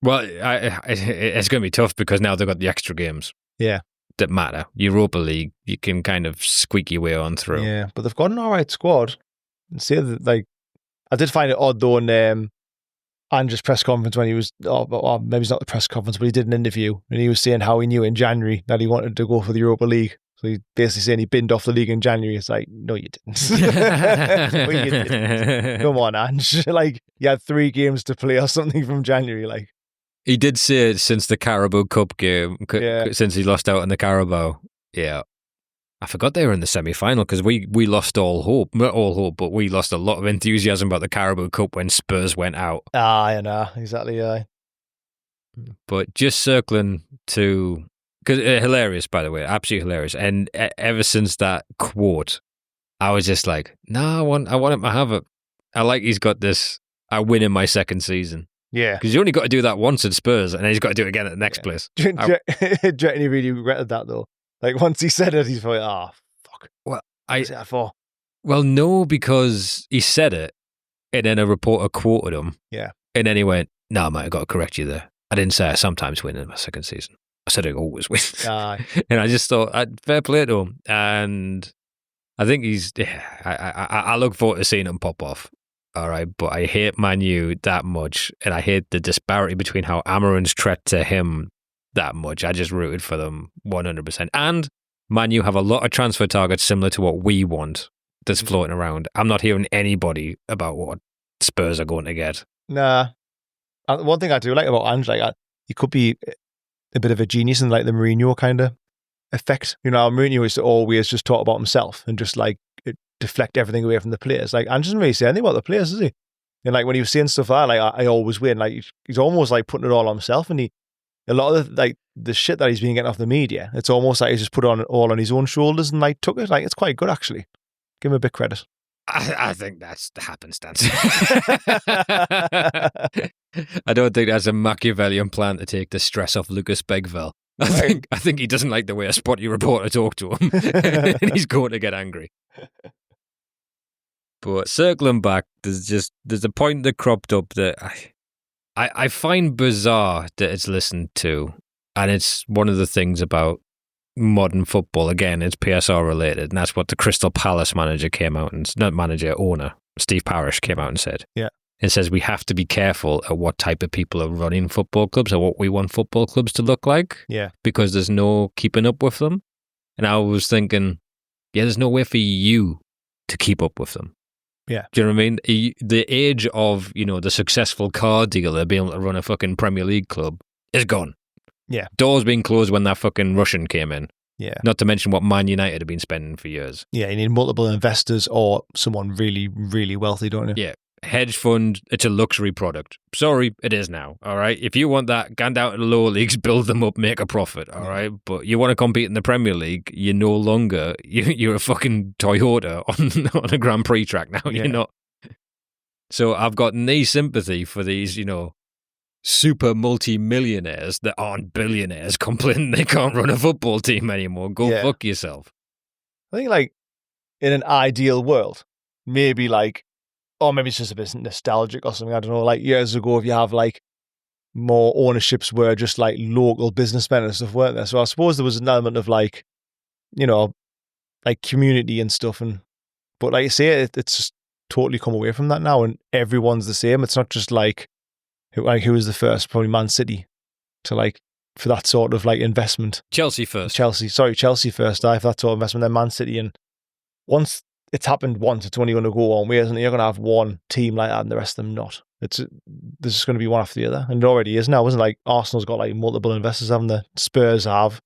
Well, it's going to be tough because now they've got the extra games. Yeah. That matter. Europa League, you can kind of squeak your way on through. Yeah, but they've got an all right squad. See, like, I did find it odd though in Andrew's press conference when he was, or maybe it's not the press conference, but he did an interview and he was saying how he knew in January that he wanted to go for the Europa League. So he's basically saying he binned off the league in January. It's like, no, you didn't. No, you didn't. Come on, Ange. Like, you had 3 games to play or something from January. Like, he did say it since the Carabao Cup game, Yeah. since he lost out in the Carabao. Yeah. I forgot they were in the semi-final because we lost all hope. Not all hope, but we lost a lot of enthusiasm about the Carabao Cup when Spurs went out. I know. Exactly. But just circling to... Because hilarious, by the way. Absolutely hilarious. And ever since that quote, I was just like, no, I want him to have it. I like he's got this, I win in my second season. Yeah. Because you only got to do that once at Spurs, and then he's got to do it again at the next place. Do you reckon he really regretted that, though? Like, once he said it, he's probably, fuck. Well, What's that for? Well, no, because he said it, and then a reporter quoted him. Yeah. And then he went, no, mate, I got to correct you there. I didn't say I sometimes win in my second season. I said I always win. And I just thought, fair play to him. And I think I look forward to seeing him pop off. All right. But I hate Man U that much. And I hate the disparity between how Amarin's threat to him that much. I just rooted for them 100%. And Man U have a lot of transfer targets similar to what we want that's floating around. I'm not hearing anybody about what Spurs are going to get. Nah. One thing I do like about Ange, like, he could be a bit of a genius in like the Mourinho kind of effect. You know, Mourinho used to always just talk about himself and just like deflect everything away from the players. Like, Ange doesn't really say anything about the players, does he? And like when he was saying stuff like, I always win, like he's almost like putting it all on himself. And a lot of the shit that he's been getting off the media, it's almost like he's just put it all on his own shoulders and like took it. Like, it's quite good actually. Give him a bit credit. I think that's the happenstance. I don't think that's a Machiavellian plan to take the stress off Lucas Begville. I think he doesn't like the way a spotty reporter talked to him, and he's going to get angry. But circling back, there's a point that cropped up that I find bizarre that it's listened to, and it's one of the things about modern football. Again, it's PSR related, and that's what the Crystal Palace owner, Steve Parish, came out and said. Yeah. It says we have to be careful at what type of people are running football clubs or what we want football clubs to look like. Yeah. Because there's no keeping up with them. And I was thinking, there's no way for you to keep up with them. Yeah. Do you know what I mean? The age of, the successful car dealer being able to run a fucking Premier League club is gone. Yeah. Doors being closed when that fucking Russian came in. Yeah. Not to mention what Man United have been spending for years. Yeah, you need multiple investors or someone really, really wealthy, don't you? Yeah. Hedge fund, it's a luxury product. Sorry, it is now, all right? If you want that, go down to the lower leagues, build them up, make a profit, all right? But you want to compete in the Premier League, you're no longer, you're a fucking Toyota on a Grand Prix track now, You're not. So I've got no sympathy for these, super multi-millionaires that aren't billionaires complaining they can't run a football team anymore. Go fuck yourself. I think, like, in an ideal world, maybe, like, or maybe it's just a bit nostalgic or something, I don't know, like years ago, if you have, like, more ownerships were just, like, local businessmen and stuff, weren't there? So I suppose there was an element of, like, like, community and stuff, but like you say, it's just totally come away from that now, and everyone's the same. It's not just, like who was the first? Probably Man City to, like, for that sort of, like, investment. Chelsea first. Chelsea first, for that sort of investment, then Man City, and once it's happened once, it's only going to go one way, isn't it? You're going to have one team like that and the rest of them not. There's just going to be one after the other. And it already is now, isn't it? Like, Arsenal's got, like, multiple investors, haven't they? Spurs have.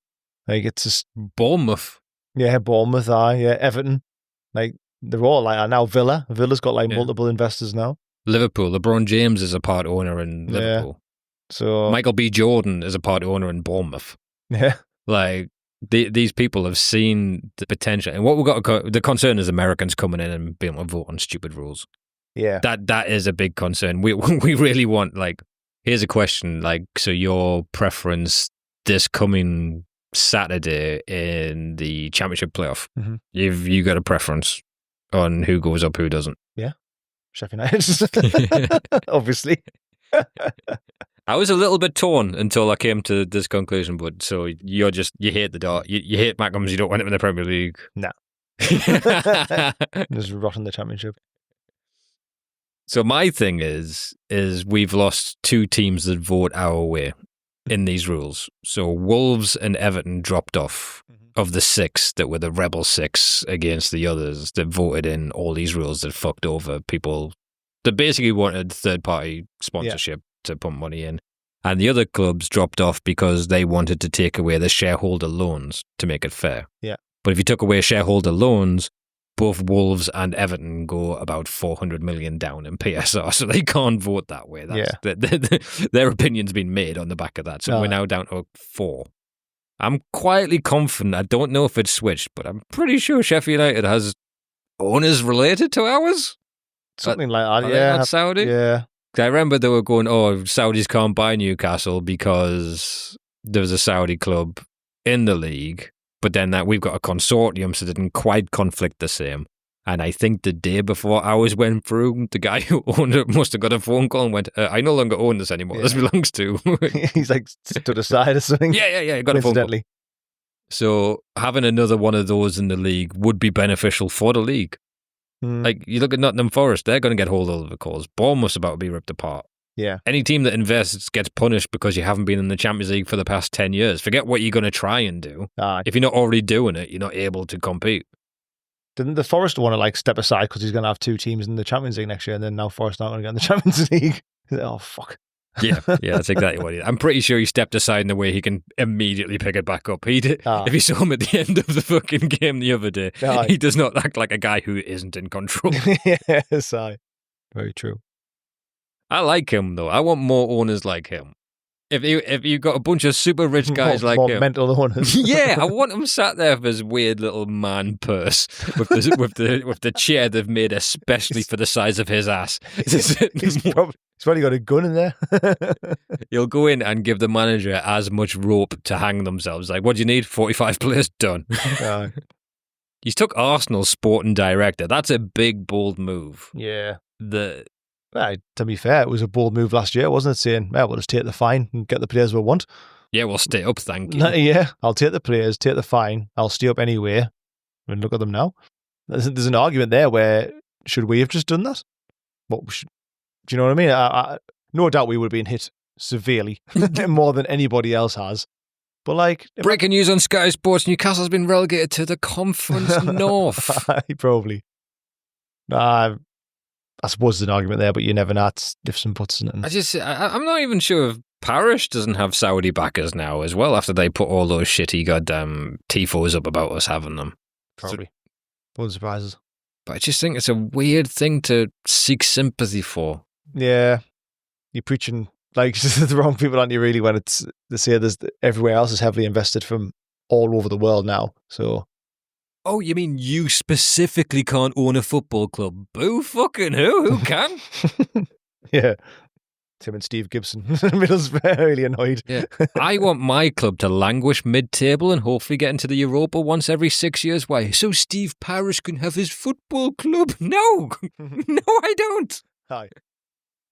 Like, it's just... Bournemouth. Yeah, Bournemouth, Everton. Like, they're all like that now. Villa's got, like, multiple investors now. Liverpool. LeBron James is a part owner in Liverpool. So Michael B. Jordan is a part owner in Bournemouth. Yeah. Like, these people have seen the potential, and what we've got the concern is Americans coming in and being able to vote on stupid rules. Yeah, that is a big concern. We really want, like, here's a question, like, so your preference this coming Saturday in the championship playoff, you got a preference on who goes up, who doesn't? Yeah, Sheffield United, obviously. I was a little bit torn until I came to this conclusion, but so you hate the dart. You hate Mackems, you don't want him in the Premier League. No. Just rotting the championship. So my thing is we've lost 2 teams that vote our way in these rules. So Wolves and Everton dropped off of the 6 that were the rebel 6 against the others that voted in all these rules that fucked over people that basically wanted third-party sponsorship to pump money in. And the other clubs dropped off because they wanted to take away the shareholder loans to make it fair. Yeah. But if you took away shareholder loans, both Wolves and Everton go about 400 million down in PSR, so they can't vote that way. Their opinion's been made on the back of that, so we're now down to 4. I'm quietly confident, I don't know if it's switched, but I'm pretty sure Sheffield United has owners related to ours. Something like that, yeah. Not Saudi? Yeah. I remember they were going, Saudis can't buy Newcastle because there was a Saudi club in the league, but then that we've got a consortium, so they didn't quite conflict the same. And I think the day before ours went through, the guy who owned it must have got a phone call and went, I no longer own this anymore. Yeah. This belongs to... He's like to the side or something. Yeah, got a phone call. So having another one of those in the league would be beneficial for the league. Like, you look at Nottingham Forest, they're going to get hold of the calls. Bournemouth's about to be ripped apart. Yeah. Any team that invests gets punished because you haven't been in the Champions League for the past 10 years. Forget what you're going to try and do. If you're not already doing it, you're not able to compete. Didn't the Forest want to like step aside because he's going to have 2 teams in the Champions League next year, and then now Forest not going to get in the Champions League? Oh, fuck. Yeah, that's exactly what he did. I'm pretty sure he stepped aside in the way he can immediately pick it back up. He did. If you saw him at the end of the fucking game the other day, he does not act like a guy who isn't in control. Yes, very true. I like him, though. I want more owners like him. If you got a bunch of super rich guys like more him, mental owners. Yeah, I want him sat there with his weird little man purse with the chair they've made especially for the size of his ass. He's probably got a gun in there. He'll go in and give the manager as much rope to hang themselves. Like, what do you need? 45 players? Done. He's took Arsenal's sporting director. That's a big, bold move. Yeah. Well, to be fair, it was a bold move last year, wasn't it? Saying, we'll just take the fine and get the players we want. Yeah, we'll stay up, thank you. Yeah, I'll take the players, take the fine, I'll stay up anyway. And look at them now. There's an argument there where, should we have just done that? Do you know what I mean? No doubt we would have been hit severely, more than anybody else has. But like... Breaking news on Sky Sports, Newcastle's been relegated to the Conference North. Probably. I suppose there's an argument there, but you never know. It's ifs and buts in it. I'm not even sure if Parish doesn't have Saudi backers now as well, after they put all those shitty goddamn tifos up about us having them. Probably. Wouldn't surprise us. But I just think it's a weird thing to seek sympathy for. Yeah. You're preaching like the wrong people, aren't you, really, when they say everywhere else is heavily invested from all over the world now. So... Oh, you mean you specifically can't own a football club? Boo fucking who? Who can? Yeah. Tim and Steve Gibson. Middlesbrough, really annoyed. Yeah. I want my club to languish mid-table and hopefully get into the Europa once every 6 years. Why? So Steve Parish can have his football club? No! No, I don't! Hi.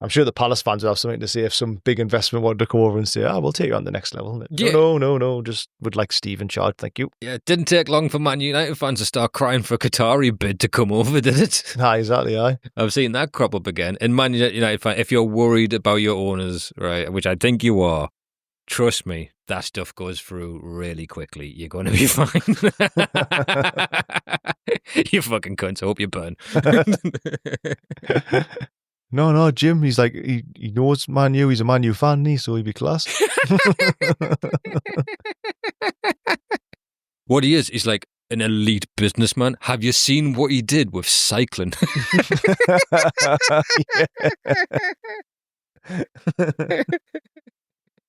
I'm sure the Palace fans will have something to say if some big investment wanted to come over and say, we'll take you on the next level. Yeah. No, just would like Steve in charge, thank you. Yeah, it didn't take long for Man United fans to start crying for a Qatari bid to come over, did it? Exactly, I've seen that crop up again. And Man United fans, if you're worried about your owners, right, which I think you are, trust me, that stuff goes through really quickly. You're going to be fine. You fucking cunts, I hope you burn. No, Jim, he's like, he knows Man U, he's a Man U fan, so he'd be class. What he is, he's like an elite businessman. Have you seen what he did with cycling?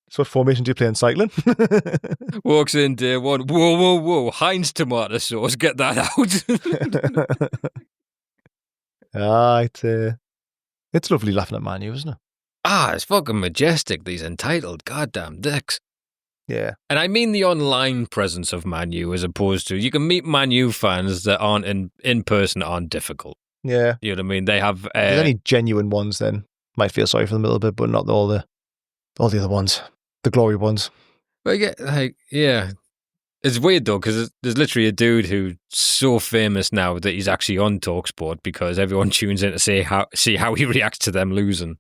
So what formation do you play in cycling? Walks in day one, whoa, Heinz tomato sauce, get that out. It's lovely laughing at Man U, isn't it? It's fucking majestic, these entitled goddamn dicks. Yeah. And I mean the online presence of Man U as opposed to, you can meet Man U fans that aren't in person aren't difficult. Yeah. You know what I mean? They have... if there's any genuine ones then, might feel sorry for them a little bit, but not all the other ones. The glory ones. But yeah. It's weird though, because there's literally a dude who's so famous now that he's actually on TalkSport because everyone tunes in to see how he reacts to them losing.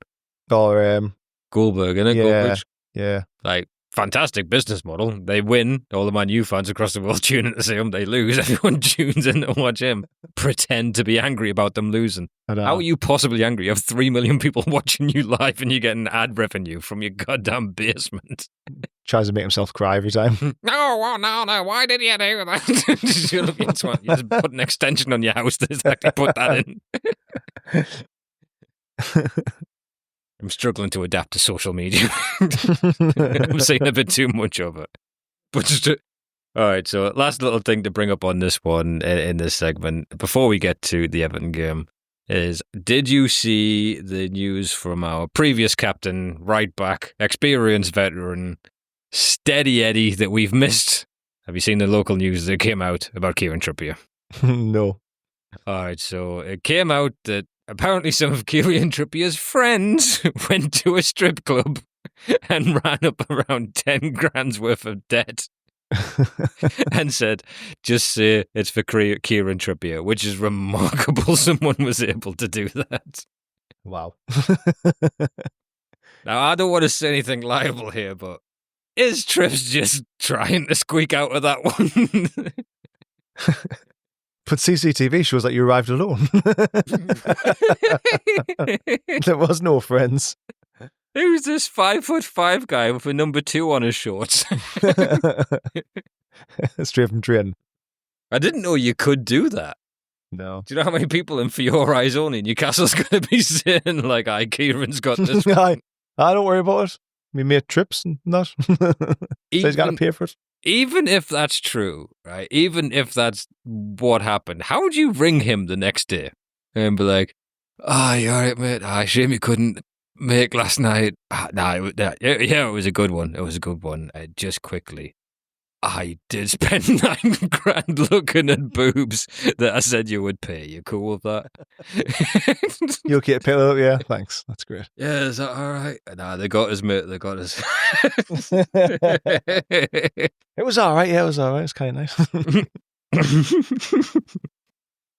Or Goldberg, isn't it? Yeah, Goldberg? yeah. Like, fantastic business model. They win, all the Man U fans across the world tune in to see him. They lose, everyone tunes in to watch him pretend to be angry about them losing. How are you possibly angry? You have 3 million people watching you live and you're getting ad revenue from your goddamn basement. Tries to make himself cry every time. No, why did you do that? You just put an extension on your house to exactly put that in. I'm struggling to adapt to social media. I'm saying a bit too much of it. But just all right, so last little thing to bring up on this one in this segment, before we get to the Everton game, is did you see the news from our previous captain, right back, experienced veteran, Steady Eddie, that we've missed? Have you seen the local news that came out about Kieran Trippier? No. All right, so it came out that apparently some of Kieran Trippier's friends went to a strip club and ran up around 10 grand's worth of debt and said, just say it's for Kieran Trippier, which is remarkable someone was able to do that. Wow. Now, I don't want to say anything liable here, but is Trips just trying to squeak out of that one? But CCTV shows that you arrived alone. There was no friends. Who's this 5'5" guy with a number 2 on his shorts? Straight from training. I didn't know you could do that. No. Do you know how many people in For Your Eyes Only Newcastle's going to be saying, like, Kieran's got this? I don't worry about it. We made trips and that. So he's got to pay for it. Even if that's true, right? Even if that's what happened, how would you ring him the next day and be like, you all right, mate? Shame you couldn't make last night. It was a good one. It was a good one. Just quickly, I did spend 9 grand looking at boobs that I said you would pay. You cool with that? You okay to pay that up? Yeah, thanks. That's great. Yeah, is that all right? Nah, they got us, mate. They got us. It was all right. Yeah, it was all right. It's kind of nice.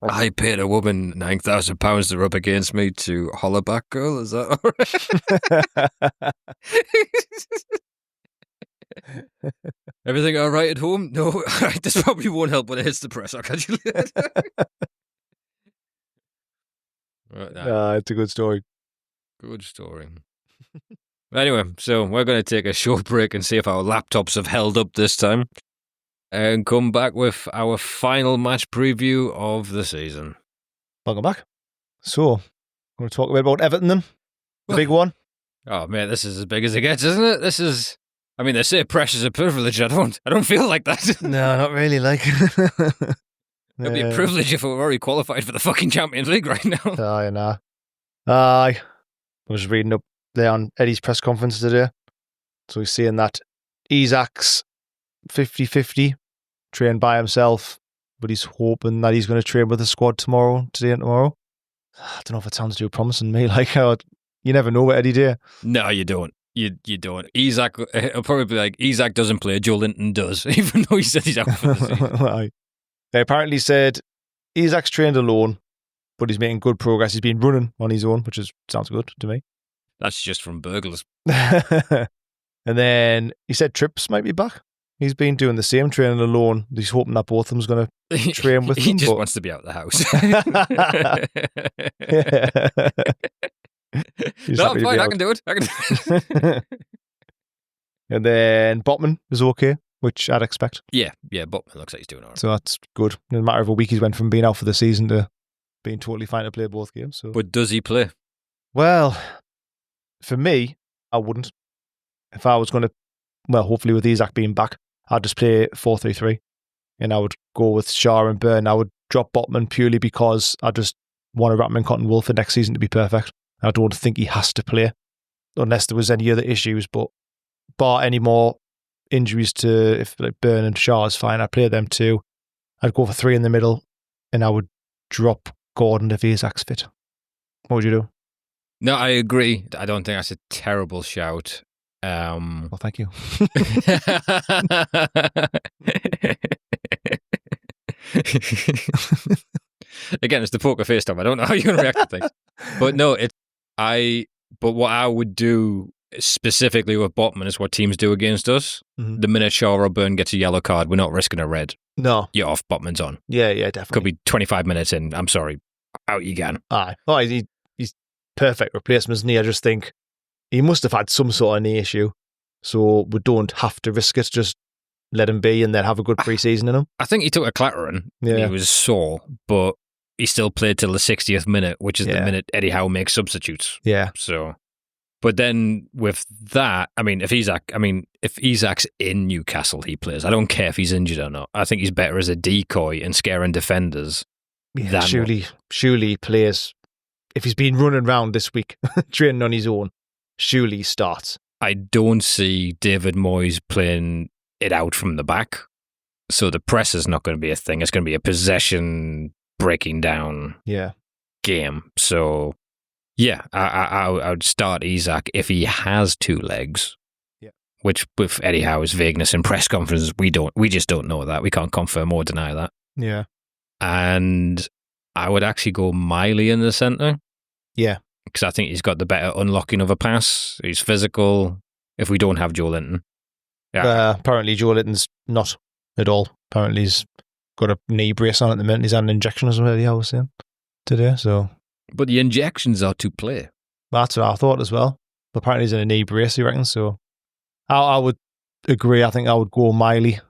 I paid a woman £9,000 to rub against me to holler back, girl. Is that all right? Everything all right at home? No, all right, this probably won't help when it hits the press. Can't you? Right, it's a good story. Good story. Anyway, so we're going to take a short break and see if our laptops have held up this time, and come back with our final match preview of the season. Welcome back. So, I'm going to talk a bit about Everton then. The big one. Oh, man, this is as big as it gets, isn't it? This is... I mean, they say pressure's a privilege. I don't feel like that. No, not really. Like, it'd be a privilege if we were already qualified for the fucking Champions League right now. Aye, nah. I was reading up there on Eddie's press conference today. So he's saying that Isak's 50-50, trained by himself, but he's hoping that he's going to train with the squad today and tomorrow. I don't know if it sounds too promising to me. Like, you never know what Eddie do. No, you don't. You don't. Isak, it'll probably be like, Isak doesn't play, Joe Linton does, even though he said he's out for the season. They apparently said Isak's trained alone, but he's making good progress. He's been running on his own, which sounds good to me. That's just from burglars. And then he said Trips might be back. He's been doing the same training alone. He's hoping that both of them's going to train with him. He just wants to be out of the house. No, I'm fine. I can do it. And then Botman is okay, which I'd expect. Yeah, Botman looks like he's doing all right. So that's good. In a matter of a week, he's went from being out for the season to being totally fine to play both games. So. But does he play? Well, for me, I wouldn't. If I was going to, hopefully with Isak being back, I'd just play 4-3-3. And I would go with Shaw and Byrne. I would drop Botman purely because I just want to wrap him in cotton wool for next season to be perfect. I don't think he has to play unless there was any other issues, but bar any more injuries to, if like Byrne and Shaw is fine, I'd play them too. I'd go for 3 in the middle and I would drop Gordon if Isak's fit. What would you do? No, I agree. I don't think that's a terrible shout. Well, thank you. Again, it's the poker face time. I don't know how you're going to react to things. But no, but what I would do specifically with Botman is what teams do against us. Mhm. The minute Shaw or Burn gets a yellow card, we're not risking a red. No. You're off, Botman's on. Yeah, Could definitely. be 25 minutes in. I'm sorry. Out you can. Aye. Oh, he's perfect replacement, isn't he? I just think he must have had some sort of knee issue. So we don't have to risk it. Just let him be and then have a good pre-season in him. I think he took a clattering. Yeah. He was sore, but he still played till the 60th minute, which is the Yeah. minute Eddie Howe makes substitutes. Yeah. So, but then with that, I mean, if Isak's in Newcastle, he plays. I don't care if he's injured or not. I think he's better as a decoy and scaring defenders. Yeah, surely he plays. If he's been running around this week, training on his own, surely he starts. I don't see David Moyes playing it out from the back. So the press is not going to be a thing. It's going to be a possession breaking down game. So, yeah, I would start Isak if he has two legs. Yeah. Which, with Eddie Howe's vagueness in press conferences, we just don't know that. We can't confirm or deny that. Yeah. And I would actually go Miley in the centre. Yeah. Because I think he's got the better unlocking of a pass. He's physical. If we don't have Joe Linton. Yeah. Apparently Joe Linton's not at all. Apparently he's got a knee brace on at the minute. He's had an injection as well, I was saying today. So, but the injections are to play. That's what I thought as well. But apparently he's in a knee brace, you reckon? So I would agree. I think I would go Miley.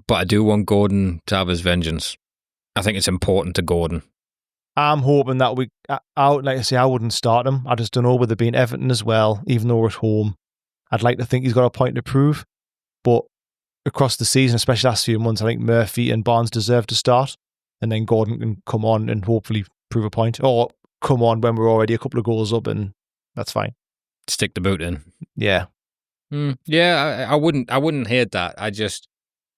But I do want Gordon to have his vengeance. I think it's important to Gordon. I'm hoping that like I say, I wouldn't start him. I just don't know, with it being Everton as well, even though we're at home. I'd like to think he's got a point to prove. But across the season, especially last few months, I think Murphy and Barnes deserve to start. And then Gordon can come on and hopefully prove a point. Or come on when we're already a couple of goals up, and that's fine. Stick the boot in. Yeah. Yeah, I wouldn't hate that.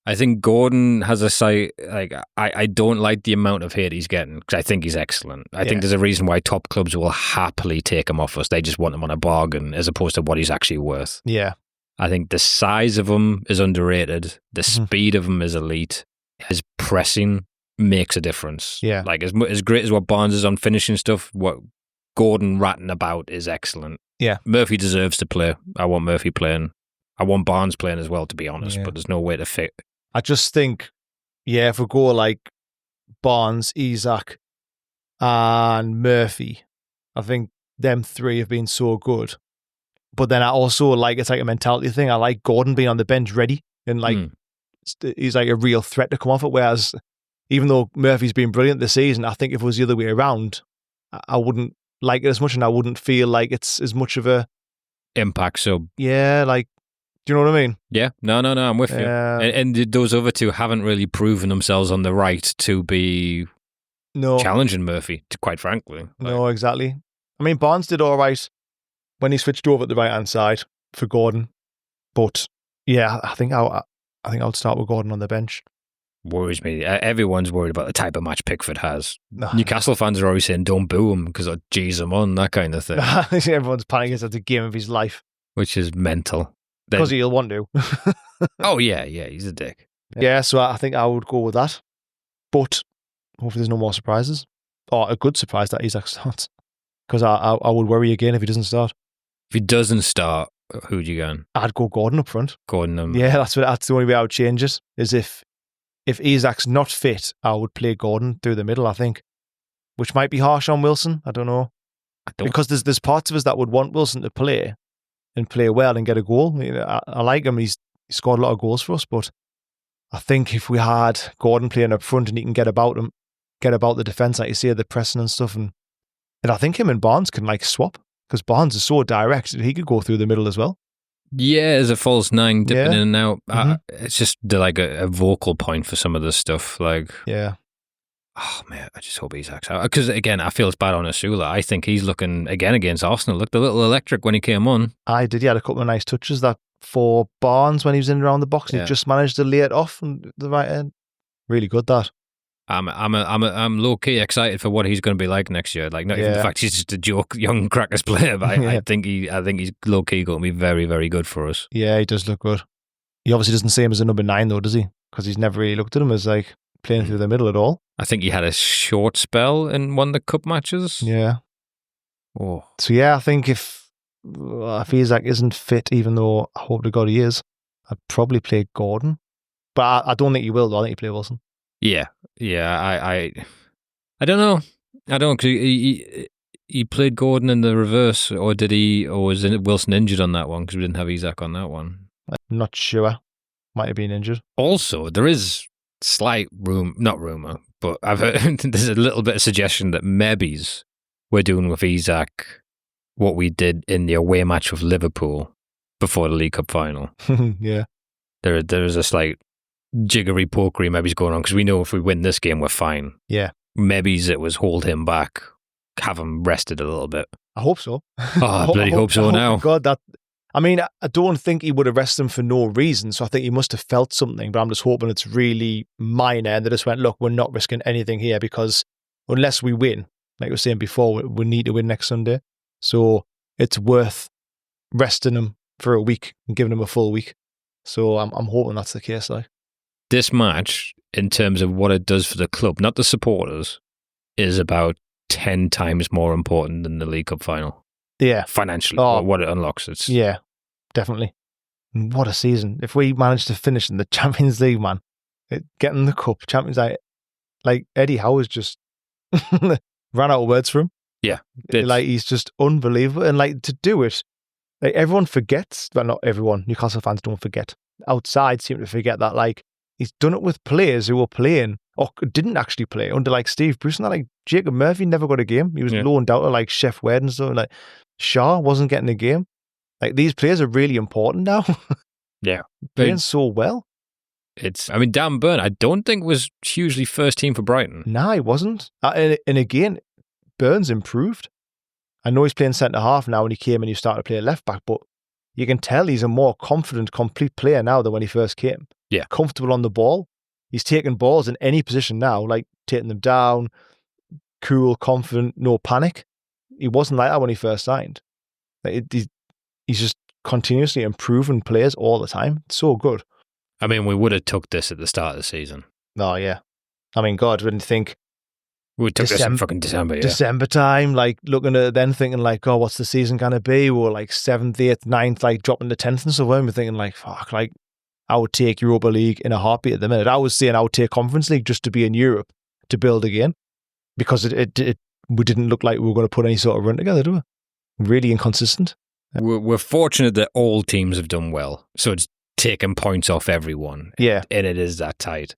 I think Gordon has a site, like, I don't like the amount of hate he's getting, because I think he's excellent. I think there's a reason why top clubs will happily take him off us. They just want him on a bargain as opposed to what he's actually worth. Yeah. I think the size of him is underrated. The speed of him is elite. His pressing makes a difference. Yeah. Like, as great as what Barnes is on finishing stuff, what Gordon ratting about is excellent. Yeah. Murphy deserves to play. I want Murphy playing. I want Barnes playing as well, to be honest, but there's no way to fit. I just think, if we go like Barnes, Isak, and Murphy, I think them three have been so good. But then I also like, it's like a mentality thing. I like Gordon being on the bench ready, and like he's like a real threat to come off it. Whereas even though Murphy's been brilliant this season, I think if it was the other way around, I wouldn't like it as much, and I wouldn't feel like it's as much of a impact sub. Yeah, like, do you know what I mean? Yeah, no, I'm with you. And those other two haven't really proven themselves on the right to be challenging Murphy, quite frankly. No, exactly. I mean, Barnes did all right when he switched over at the right-hand side for Gordon. But, yeah, I think I would start with Gordon on the bench. Worries me. Everyone's worried about the type of match Pickford has. Newcastle fans are always saying, don't boo him because geez him on, that kind of thing. Everyone's panicking. It's the game of his life. Which is mental. Because he'll want to. Oh, yeah, he's a dick. Yeah, so I think I would go with that. But hopefully there's no more surprises. Or a good surprise that Isak starts. Because I would worry again if he doesn't start. If he doesn't start, who'd you go on? I'd go Gordon up front. Gordon. Yeah, that's the only way I would change it, is if Isak's not fit, I would play Gordon through the middle, I think. Which might be harsh on Wilson. I don't know. Because there's parts of us that would want Wilson to play and play well and get a goal. I like him. He's scored a lot of goals for us, but I think if we had Gordon playing up front and he can get about the defence, like you say, the pressing and stuff, and I think him and Barnes can like swap, because Barnes is so direct that he could go through the middle as well. Yeah, as a false nine, dipping in and out. It's just like a vocal point for some of this stuff. Like, yeah. Oh, man, I just hope Isak's out. Because, again, I feel it's bad on Asula. I think he's looking, again, against Arsenal, looked a little electric when he came on. I did. He had a couple of nice touches that for Barnes when he was in around the box. He just managed to lay it off on the right end. Really good, that. I'm low-key excited for what he's going to be like next year. Like, not even the fact he's just a joke, young crackers player, but I think he's low-key going to be very, very good for us. Yeah, he does look good. He obviously doesn't see him as a number 9, though, does he? Because he's never really looked at him as, like, playing through the middle at all. I think he had a short spell in one of the cup matches. Yeah. Oh. So, yeah, I think if if Isaac isn't fit, even though I hope to God he is, I'd probably play Gordon. But I don't think he will, though. I think he play Wilson. Yeah. I don't know. I don't, because he played Gordon in the reverse, or was Wilson injured on that one because we didn't have Isaac on that one? I'm not sure. Might have been injured. Also, there is slight not rumour, but I've heard there's a little bit of suggestion that maybe we're doing with Isaac what we did in the away match with Liverpool before the League Cup final. Yeah. There is a slight jiggery pokery maybe going on, because we know if we win this game, we're fine. Yeah. Maybe it was hold him back, have him rested a little bit. I hope so. I bloody hope so now. God, I mean, I don't think he would arrest them for no reason, so I think he must have felt something, but I'm just hoping it's really minor and they just went, look, we're not risking anything here, because unless we win, like we were saying before, we need to win next Sunday. So it's worth resting him for a week and giving him a full week. So I'm hoping that's the case. Like, this match, in terms of what it does for the club, not the supporters, is about 10 times more important than the League Cup final. Yeah. Financially, or what it unlocks. Yeah, definitely. And what a season. If we manage to finish in the Champions League, man, getting the cup, Champions League, like Eddie Howe's just ran out of words for him. Yeah. Like, he's just unbelievable. And like, to do it, like, everyone forgets, well, not everyone, Newcastle fans don't forget. Outside seem to forget that, like, he's done it with players who were playing or didn't actually play under, like, Steve Bruce and that. Like, Jacob Murphy never got a game. He was loaned out to, like, Chef Wed and stuff. Like, Shaw wasn't getting a game. Like, these players are really important now. Yeah. Playing so well. Dan Burn, I don't think was hugely first team for Brighton. Nah, he wasn't. And again, Burns improved. I know he's playing centre-half now when he came and he started to play left-back, but you can tell he's a more confident, complete player now than when he first came. Yeah. Comfortable on the ball. He's taking balls in any position now, like taking them down, cool, confident, no panic. He wasn't like that when he first signed. Like, he's just continuously improving players all the time. It's so good. I mean, we would have took this at the start of the season. Oh, yeah. I mean, God, wouldn't you think we took this in fucking December, yeah. December time, like, looking at it then thinking, like, oh, what's the season going to be? We're like 7th, 8th, 9th, like, dropping to 10th and so on. We're thinking, like, fuck, like, I would take Europa League in a heartbeat at the minute. I was saying I would take Conference League just to be in Europe to build again, because we didn't look like we were going to put any sort of run together, do we? Really inconsistent. We're fortunate that all teams have done well, so it's taken points off everyone. Yeah. And it is that tight.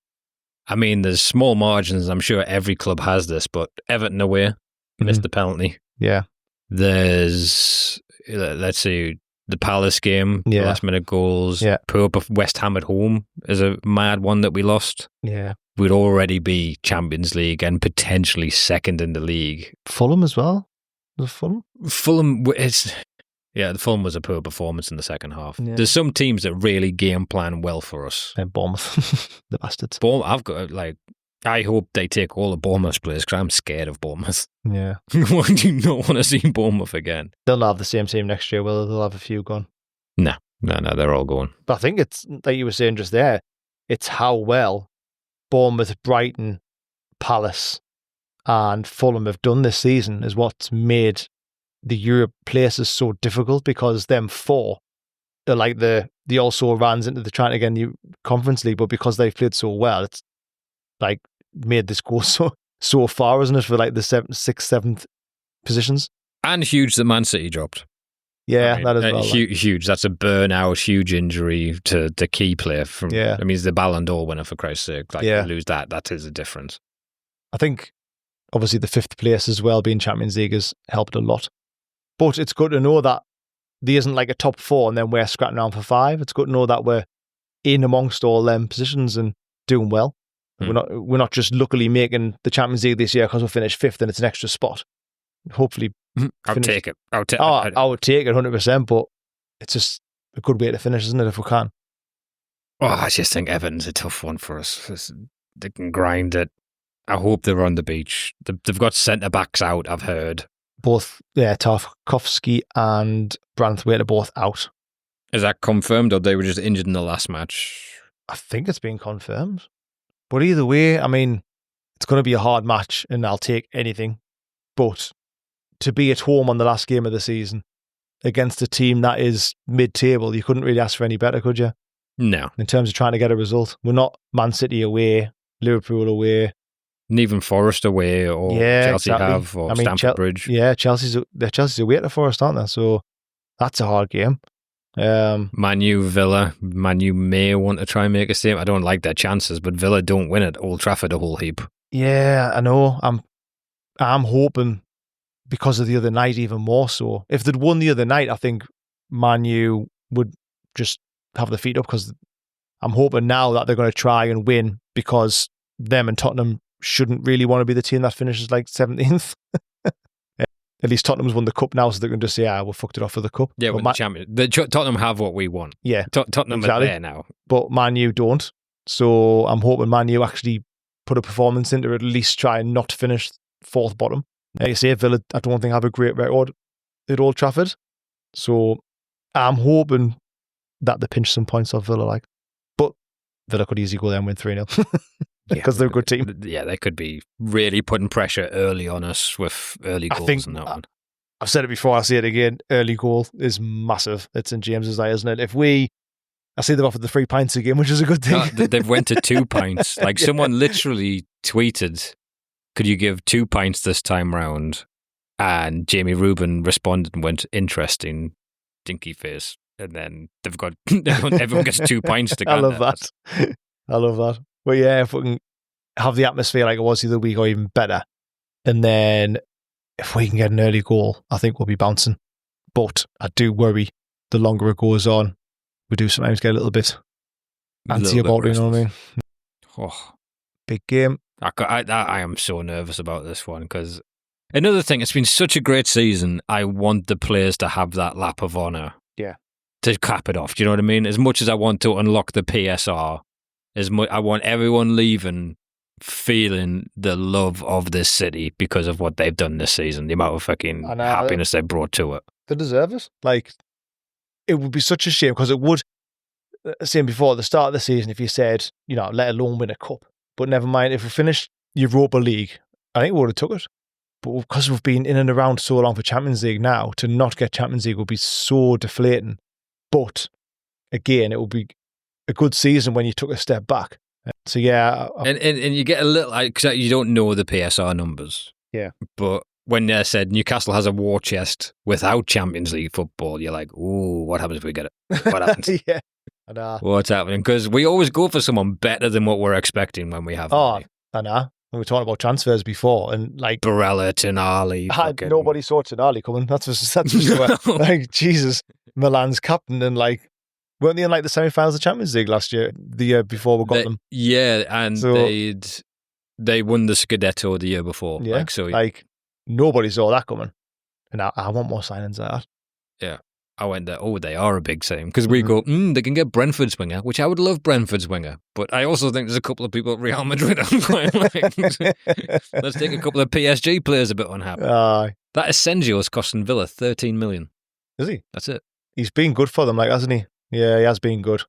I mean, there's small margins. I'm sure every club has this, but Everton away missed the penalty. Yeah. There's, let's see, the Palace game, the last minute goals. Yeah. Poor West Ham at home is a mad one that we lost. Yeah. We'd already be Champions League and potentially second in the league. Fulham as well. Was Fulham? The Fulham was a poor performance in the second half. Yeah. There's some teams that really game plan well for us. And Bournemouth, the bastards. I hope they take all the Bournemouth players, because I'm scared of Bournemouth. Yeah. Why do you not want to see Bournemouth again? They'll not have the same team next year, will they? They'll have a few gone. No, they're all going. But I think it's, like you were saying just there, it's how well Bournemouth, Brighton, Palace and Fulham have done this season is what's made the Europe places so difficult, because them four are like the also runs into the trying to get a new Conference League, but because they've played so well, it's like made this go so far, isn't it, for like the 6th, 7th positions? And huge that Man City dropped. Yeah, that as well. Huge. That's a burnout, huge injury to the key player. I mean, he's the Ballon d'Or winner, for Christ's sake. You lose that is a difference. I think, obviously, the 5th place as well, being Champions League, has helped a lot. But it's good to know that there isn't like a top 4 and then we're scrapping around for 5. It's good to know that we're in amongst all them positions and doing well. We're not just luckily making the Champions League this year because we finished 5th and it's an extra spot. Hopefully, I'll take it. I would take it 100%, but it's just a good way to finish, isn't it, if we can? Oh, I just think Everton's a tough one for us. They can grind it. I hope they're on the beach. They've got centre-backs out, I've heard. Both, Tarkovsky and Branthwaite are both out. Is that confirmed, or they were just injured in the last match? I think it's been confirmed. But either way, I mean, it's going to be a hard match and I'll take anything. But to be at home on the last game of the season against a team that is mid-table. You couldn't really ask for any better, could you? No. In terms of trying to get a result. We're not Man City away, Liverpool away. And even Forest away or Chelsea exactly. have or Stamford Bridge. Yeah, Chelsea's away to Forest, aren't they? So that's a hard game. Man U, Villa. Man U may want to try and make a statement. I don't like their chances, but Villa don't win at Old Trafford a whole heap. Yeah, I know. I'm hoping because of the other night even more so. If they'd won the other night, I think Man U would just have their feet up, because I'm hoping now that they're going to try and win, because them and Tottenham shouldn't really want to be the team that finishes like 17th. At least Tottenham's won the cup now, so they're going to just say, we fucked it off for the cup. Yeah, with the champion. Tottenham have what we want. Yeah. Tottenham exactly. are there now. But Man U don't. So I'm hoping Man U actually put a performance in to at least try and not finish fourth bottom. Like I say, Villa, I don't think have a great record at Old Trafford. So I'm hoping that they pinch some points off Villa. But Villa could easily go there and win 3-0. Because they're a good team. Yeah, they could be really putting pressure early on us with early goals in that one. I've said it before, I'll say it again. Early goal is massive at St James's night, isn't it? I see they've offered the 3 pints again, which is a good thing. No, they've went to 2 pints. Like someone literally tweeted, could you give 2 pints this time round? And Jamie Rubin responded and went, interesting, dinky face. And then everyone gets 2 pints to go. I love that. I love that. But yeah, if we can have the atmosphere like it was the other week or even better, and then if we can get an early goal, I think we'll be bouncing. But I do worry the longer it goes on, we do sometimes get a little bit antsy about it, you know what I mean? Oh, big game. I am so nervous about this one, because another thing, it's been such a great season. I want the players to have that lap of honour. Yeah. To cap it off. Do you know what I mean? As much as I want to unlock the PSR, I want everyone leaving feeling the love of this city because of what they've done this season, the amount of fucking happiness they brought to it. They deserve it. Like, it would be such a shame, because it would, saying before, at the start of the season, if you said, let alone win a cup, but never mind, if we finished Europa League, I think we would have took it. But because we've been in and around so long for Champions League now, to not get Champions League would be so deflating. But again, it would be a good season when you took a step back. So yeah, and you get a little, because you don't know the PSR numbers. Yeah, but when they said Newcastle has a war chest without Champions League football, you're like, ooh, what happens if we get it? What happens? Yeah, what's happening? Because we always go for someone better than what we're expecting when we have. Money. I know. We were talking about transfers before, and like Barella, Tonali. Nobody saw Tonali coming. That's for sure. Like, Jesus, Milan's captain, and like, weren't they in like the semi-finals of Champions League last year? The year before we got them. Yeah, and they won the Scudetto the year before. Yeah, like nobody saw that coming. And I want more signings like that. Yeah. I went there, they are a big team. Because we go, they can get Brentford's winger, which I would love Brentford's winger. But I also think there's a couple of people at Real Madrid I'm quite like. Let's take a couple of PSG players a bit unhappy. That Asensio is costing Villa 13 million. Is he? That's it. He's been good for them, like, hasn't he? Yeah, he has been good.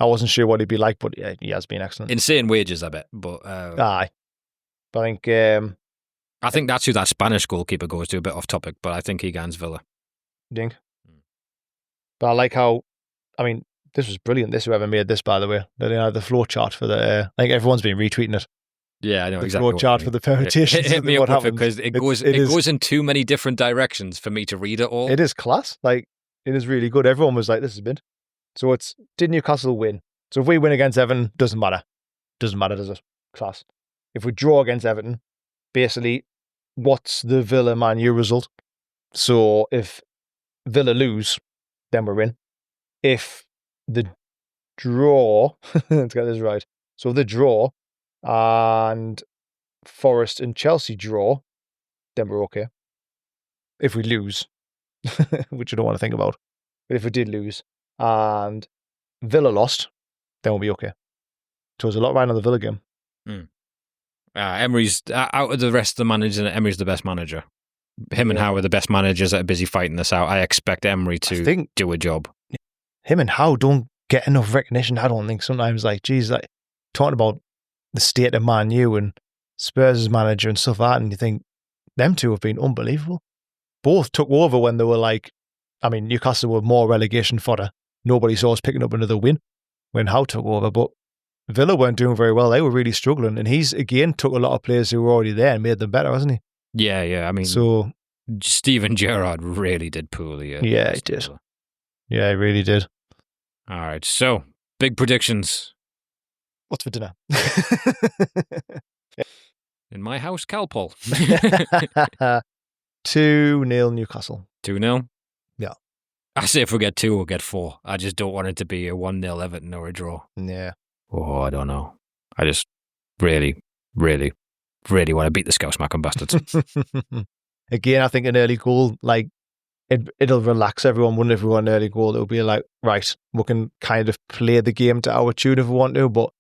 I wasn't sure what he'd be like, but yeah, he has been excellent. Insane wages, I bet. But I think that's who that Spanish goalkeeper goes to, a bit off topic, but I think he gains Villa. Ding. But I like how, this was brilliant. Whoever made this, by the way. The flow chart for I think everyone's been retweeting it. Yeah, I know the exactly. The flow chart for the permutations. Hit me up with it, because it goes in too many different directions for me to read it all. It is class. Like, it is really good. Everyone was like, this is mint. So did Newcastle win? So if we win against Everton, doesn't matter. Doesn't matter, does it? Class. If we draw against Everton, basically, what's the Villa Man U result? So if Villa lose, then we're in. If the draw, let's get this right. So if the draw and Forest and Chelsea draw, then we're okay. If we lose, which I don't want to think about, but if we did lose and Villa lost, then we'll be okay. So there's a lot right on the Villa game. Emery's, out of the rest of the managers, Emery's the best manager. Him and Howe are the best managers that are busy fighting this out. I expect Emery to do a job. Him and Howe don't get enough recognition, I don't think. Sometimes, like, geez, like, talking about the state of Man U and Spurs' manager and stuff like that, and you think them two have been unbelievable. Both took over when they were like I mean, Newcastle were more relegation fodder. Nobody saw us picking up another win when Howe took over, but Villa weren't doing very well. They were really struggling, and he's again took a lot of players who were already there and made them better, hasn't he? Yeah. I mean, So Steven Gerrard really did poorly. yeah, he did. Yeah, he really did. All right, so big predictions. What's for dinner? In my house, Calpol. 2-0 Newcastle. 2-0? Yeah. I say if we get 2, we'll get 4. I just don't want it to be a 1-0 Everton or a draw. Yeah. Oh, I don't know. I just really, really, really want to beat the Scouse-Mackin bastards. Again, I think an early goal, like, it'll relax everyone. Wouldn't if we want an early goal, it'll be like, right, we can kind of play the game to our tune if we want to, but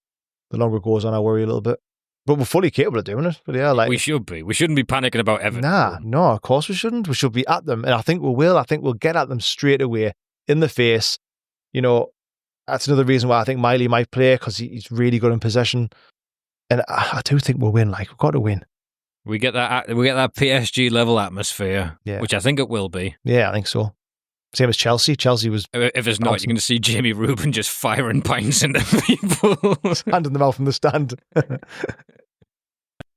the longer it goes on, I worry a little bit. But we're fully capable of doing it. But yeah, like, we should be. We shouldn't be panicking about Everton. No, of course we shouldn't. We should be at them. And I think we will. I think we'll get at them straight away in the face. You know, that's another reason why I think Miley might play, because he's really good in possession. And I do think we'll win. Like, we've got to win. We get that PSG level atmosphere, which I think it will be. Yeah, I think so. Same as Chelsea. Chelsea was. If it's not, you're going to see Jamie Rubin just firing pints into people, handing them out from the stand.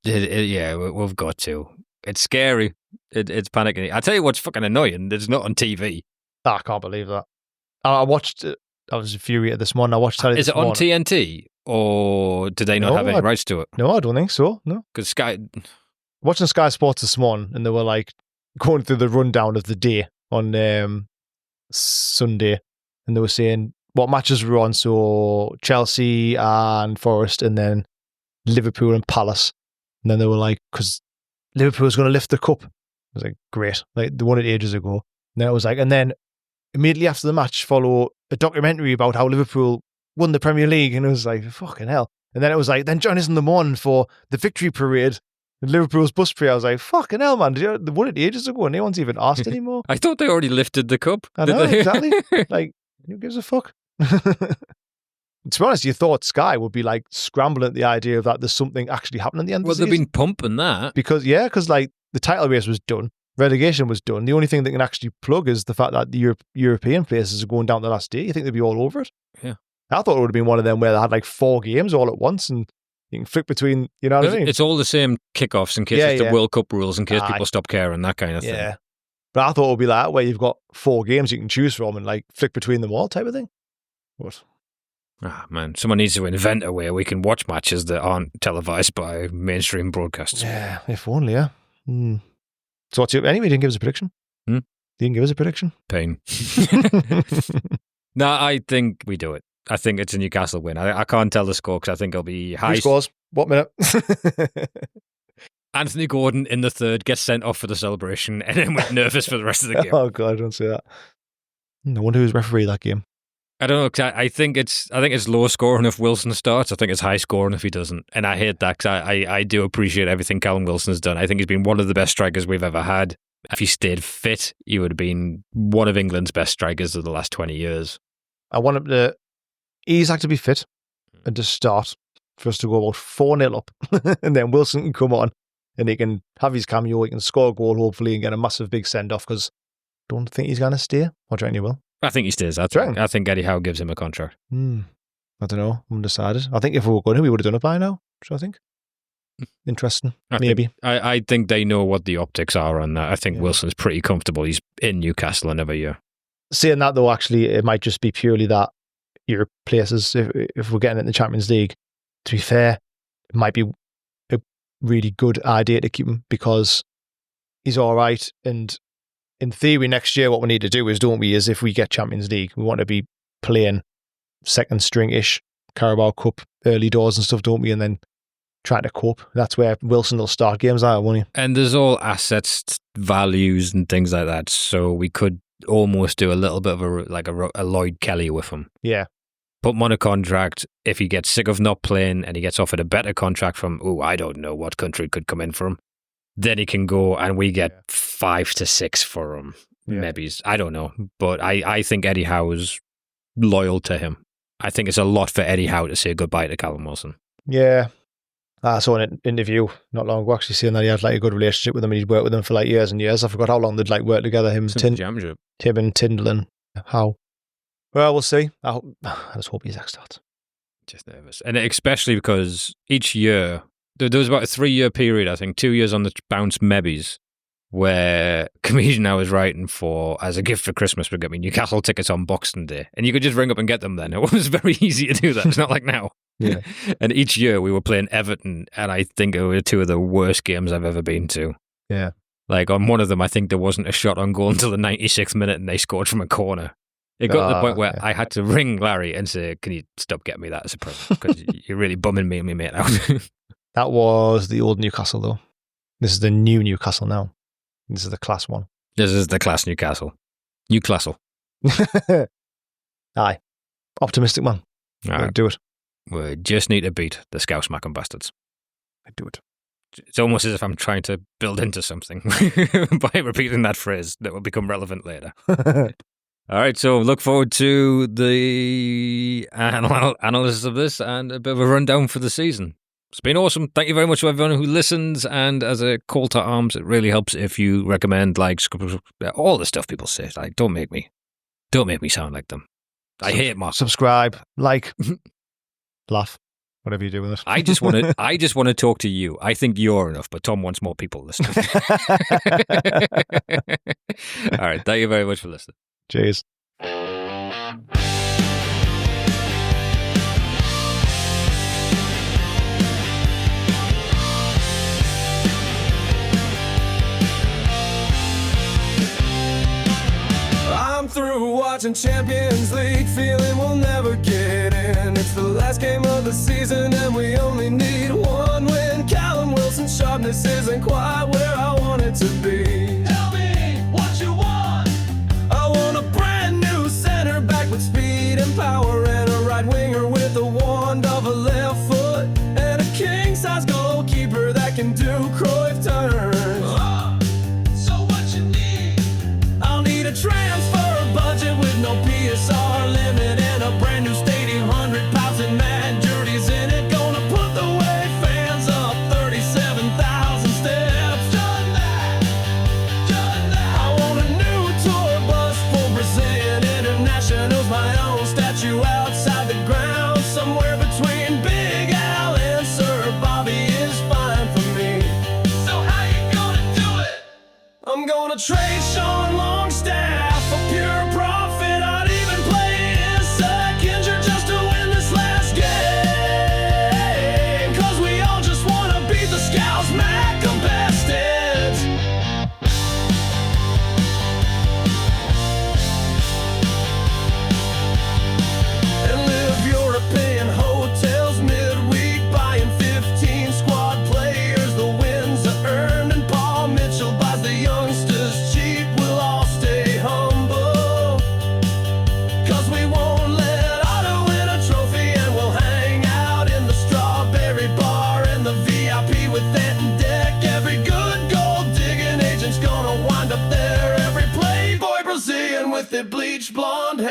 Yeah, we've got to. It's scary. It's panicking. I tell you what's fucking annoying. It's not on TV. I can't believe that. I watched it. I was infuriated this morning. I watched it. Is it on TNT or do they not have any rights to it? No, I don't think so. No, because Sky. Watching Sky Sports this morning, and they were like going through the rundown of the day on Sunday, and they were saying what matches were on. So Chelsea and Forest, and then Liverpool and Palace. And then they were like, because Liverpool's going to lift the cup. I was like, great. Like, they won it ages ago. And then it was like, and then immediately after the match, follow a documentary about how Liverpool won the Premier League. And it was like, fucking hell. And then it was like, then join us in the morning for the victory parade in Liverpool's bus parade. I was like, fucking hell, man. They won it ages ago and no one's even asked anymore. I thought they already lifted the cup. I know, exactly. Like, who gives a fuck? To be honest, you thought Sky would be like scrambling at the idea of that there's something actually happening at the end of the season. Well, they've been pumping that. Because like the title race was done, relegation was done. The only thing that can actually plug is the fact that the European places are going down the last day. You think they'd be all over it? Yeah. I thought it would have been one of them where they had like 4 games all at once and you can flick between, you know what I mean? It's all the same kickoffs in case it's the World Cup rules, in case people stop caring, that kind of thing. Yeah. But I thought it would be like that, where you've got 4 games you can choose from and like flick between them all type of thing. What? Ah, man, someone needs to invent a way we can watch matches that aren't televised by mainstream broadcasters. Yeah, if only, yeah. So what's your... Anyway, you didn't give us a prediction. You didn't give us a prediction? Pain. No, I think we do it. I think it's a Newcastle win. I can't tell the score because I think it'll be high. Who scores? What minute? Anthony Gordon in the third gets sent off for the celebration and then we're nervous for the rest of the game. Oh, God, don't say that. I wonder who's referee that game. I don't know, cause I think it's low scoring if Wilson starts. I think it's high scoring if he doesn't. And I hate that because I do appreciate everything Callum Wilson's done. I think he's been one of the best strikers we've ever had. If he stayed fit, he would have been one of England's best strikers of the last 20 years. I want him to... He's like to be fit and to start for us to go about 4-0 up. And then Wilson can come on and he can have his cameo, he can score a goal hopefully and get a massive big send-off because I don't think he's going to stay. Or do you reckon he will? I think he stays. I think Eddie Howe gives him a contract. I don't know. I'm undecided. I think if we were going to, we would have done it by now. So I think. Interesting. Maybe. I think they know what the optics are on that. I think Wilson's pretty comfortable. He's in Newcastle another year. Saying that though, actually, it might just be purely that your places, if we're getting it in the Champions League, to be fair, it might be a really good idea to keep him because he's all right. And in theory, next year, what we need to do is if we get Champions League, we want to be playing second string-ish Carabao Cup early doors and stuff, don't we? And then trying to cope. That's where Wilson will start games out, won't he? And there's all assets, values and things like that. So we could almost do a little bit of a Lloyd Kelly with him. Yeah. Put him on a contract. If he gets sick of not playing and he gets offered a better contract from, I don't know what country could come in for him, then he can go and we get 5 to 6 for him. Yeah. Maybe. I don't know. But I think Eddie Howe is loyal to him. I think it's a lot for Eddie Howe to say goodbye to Callum Wilson. Yeah. I saw an interview not long ago actually saying that he had like a good relationship with them and he'd worked with them for like years and years. I forgot how long they'd like worked together, him and Tyndall and how. Well, we'll see. I just hope Isaac starts. Just nervous. And especially because each year, there was about a 3-year period, I think, 2 years on the bounce maybe's, where comedian I was writing for, as a gift for Christmas, would get me Newcastle tickets on Boxing Day. And you could just ring up and get them then. It was very easy to do that. It's not like now. Yeah. And each year we were playing Everton, and I think it were 2 of the worst games I've ever been to. Yeah. Like on one of them, I think there wasn't a shot on goal until the 96th minute, and they scored from a corner. It got to the point where I had to ring Larry and say, "Can you stop getting me that as a present? Because you're really bumming me and my mate out." That was the old Newcastle, though. This is the new Newcastle now. This is the class one. This is the class Newcastle. Newcastle. Aye. Optimistic man. All right. Do it. We just need to beat the Scouse Mackham bastards. Do it. It's almost as if I'm trying to build into something by repeating that phrase that will become relevant later. All right, so look forward to the analysis of this and a bit of a rundown for the season. It's been awesome. Thank you very much to everyone who listens, and as a call to arms, it really helps if you recommend, like, all the stuff people say. Like, don't make me sound like them. I hate Mark. Subscribe, like, laugh, whatever you do with it. I just want to talk to you. I think you're enough, but Tom wants more people listening. All right, thank you very much for listening. Cheers. I'm through watching Champions League, feeling we'll never get in. It's the last game of the season and we only need one win. Callum Wilson's sharpness isn't quite where I want it to be. Tell me what you want. I want a brand new center back with speed and power, and a right winger with a wand of a left foot, and a king-size goalkeeper that can do Cruyff turns. So what you need? I'll need a transfer budget with no PSR limit, and a brand new stadium, 100 pounds and mad jerseys in it. Gonna put the way fans up 37,000 steps. Done that. I want a new tour bus for Brazilian internationals, my own statue outside the ground, somewhere between Big Al and Sir Bobby is fine for me. So how you gonna do it? I'm gonna trade Sean Longstaff for pure profit. I'd even play in second year just to win this last game, 'cause we all just wanna beat the Scouse Mackham bastards. And live European hotels midweek, buying 15 squad players. The wins are earned, and Paul Mitchell buys the youngsters cheap. We'll all stay humble, 'cause we won't let Otto win a trophy, and we'll hang out in the Strawberry Bar and the VIP with that and deck. Every good gold digging agent's gonna wind up there. Every playboy Brazilian with their bleached blonde hair.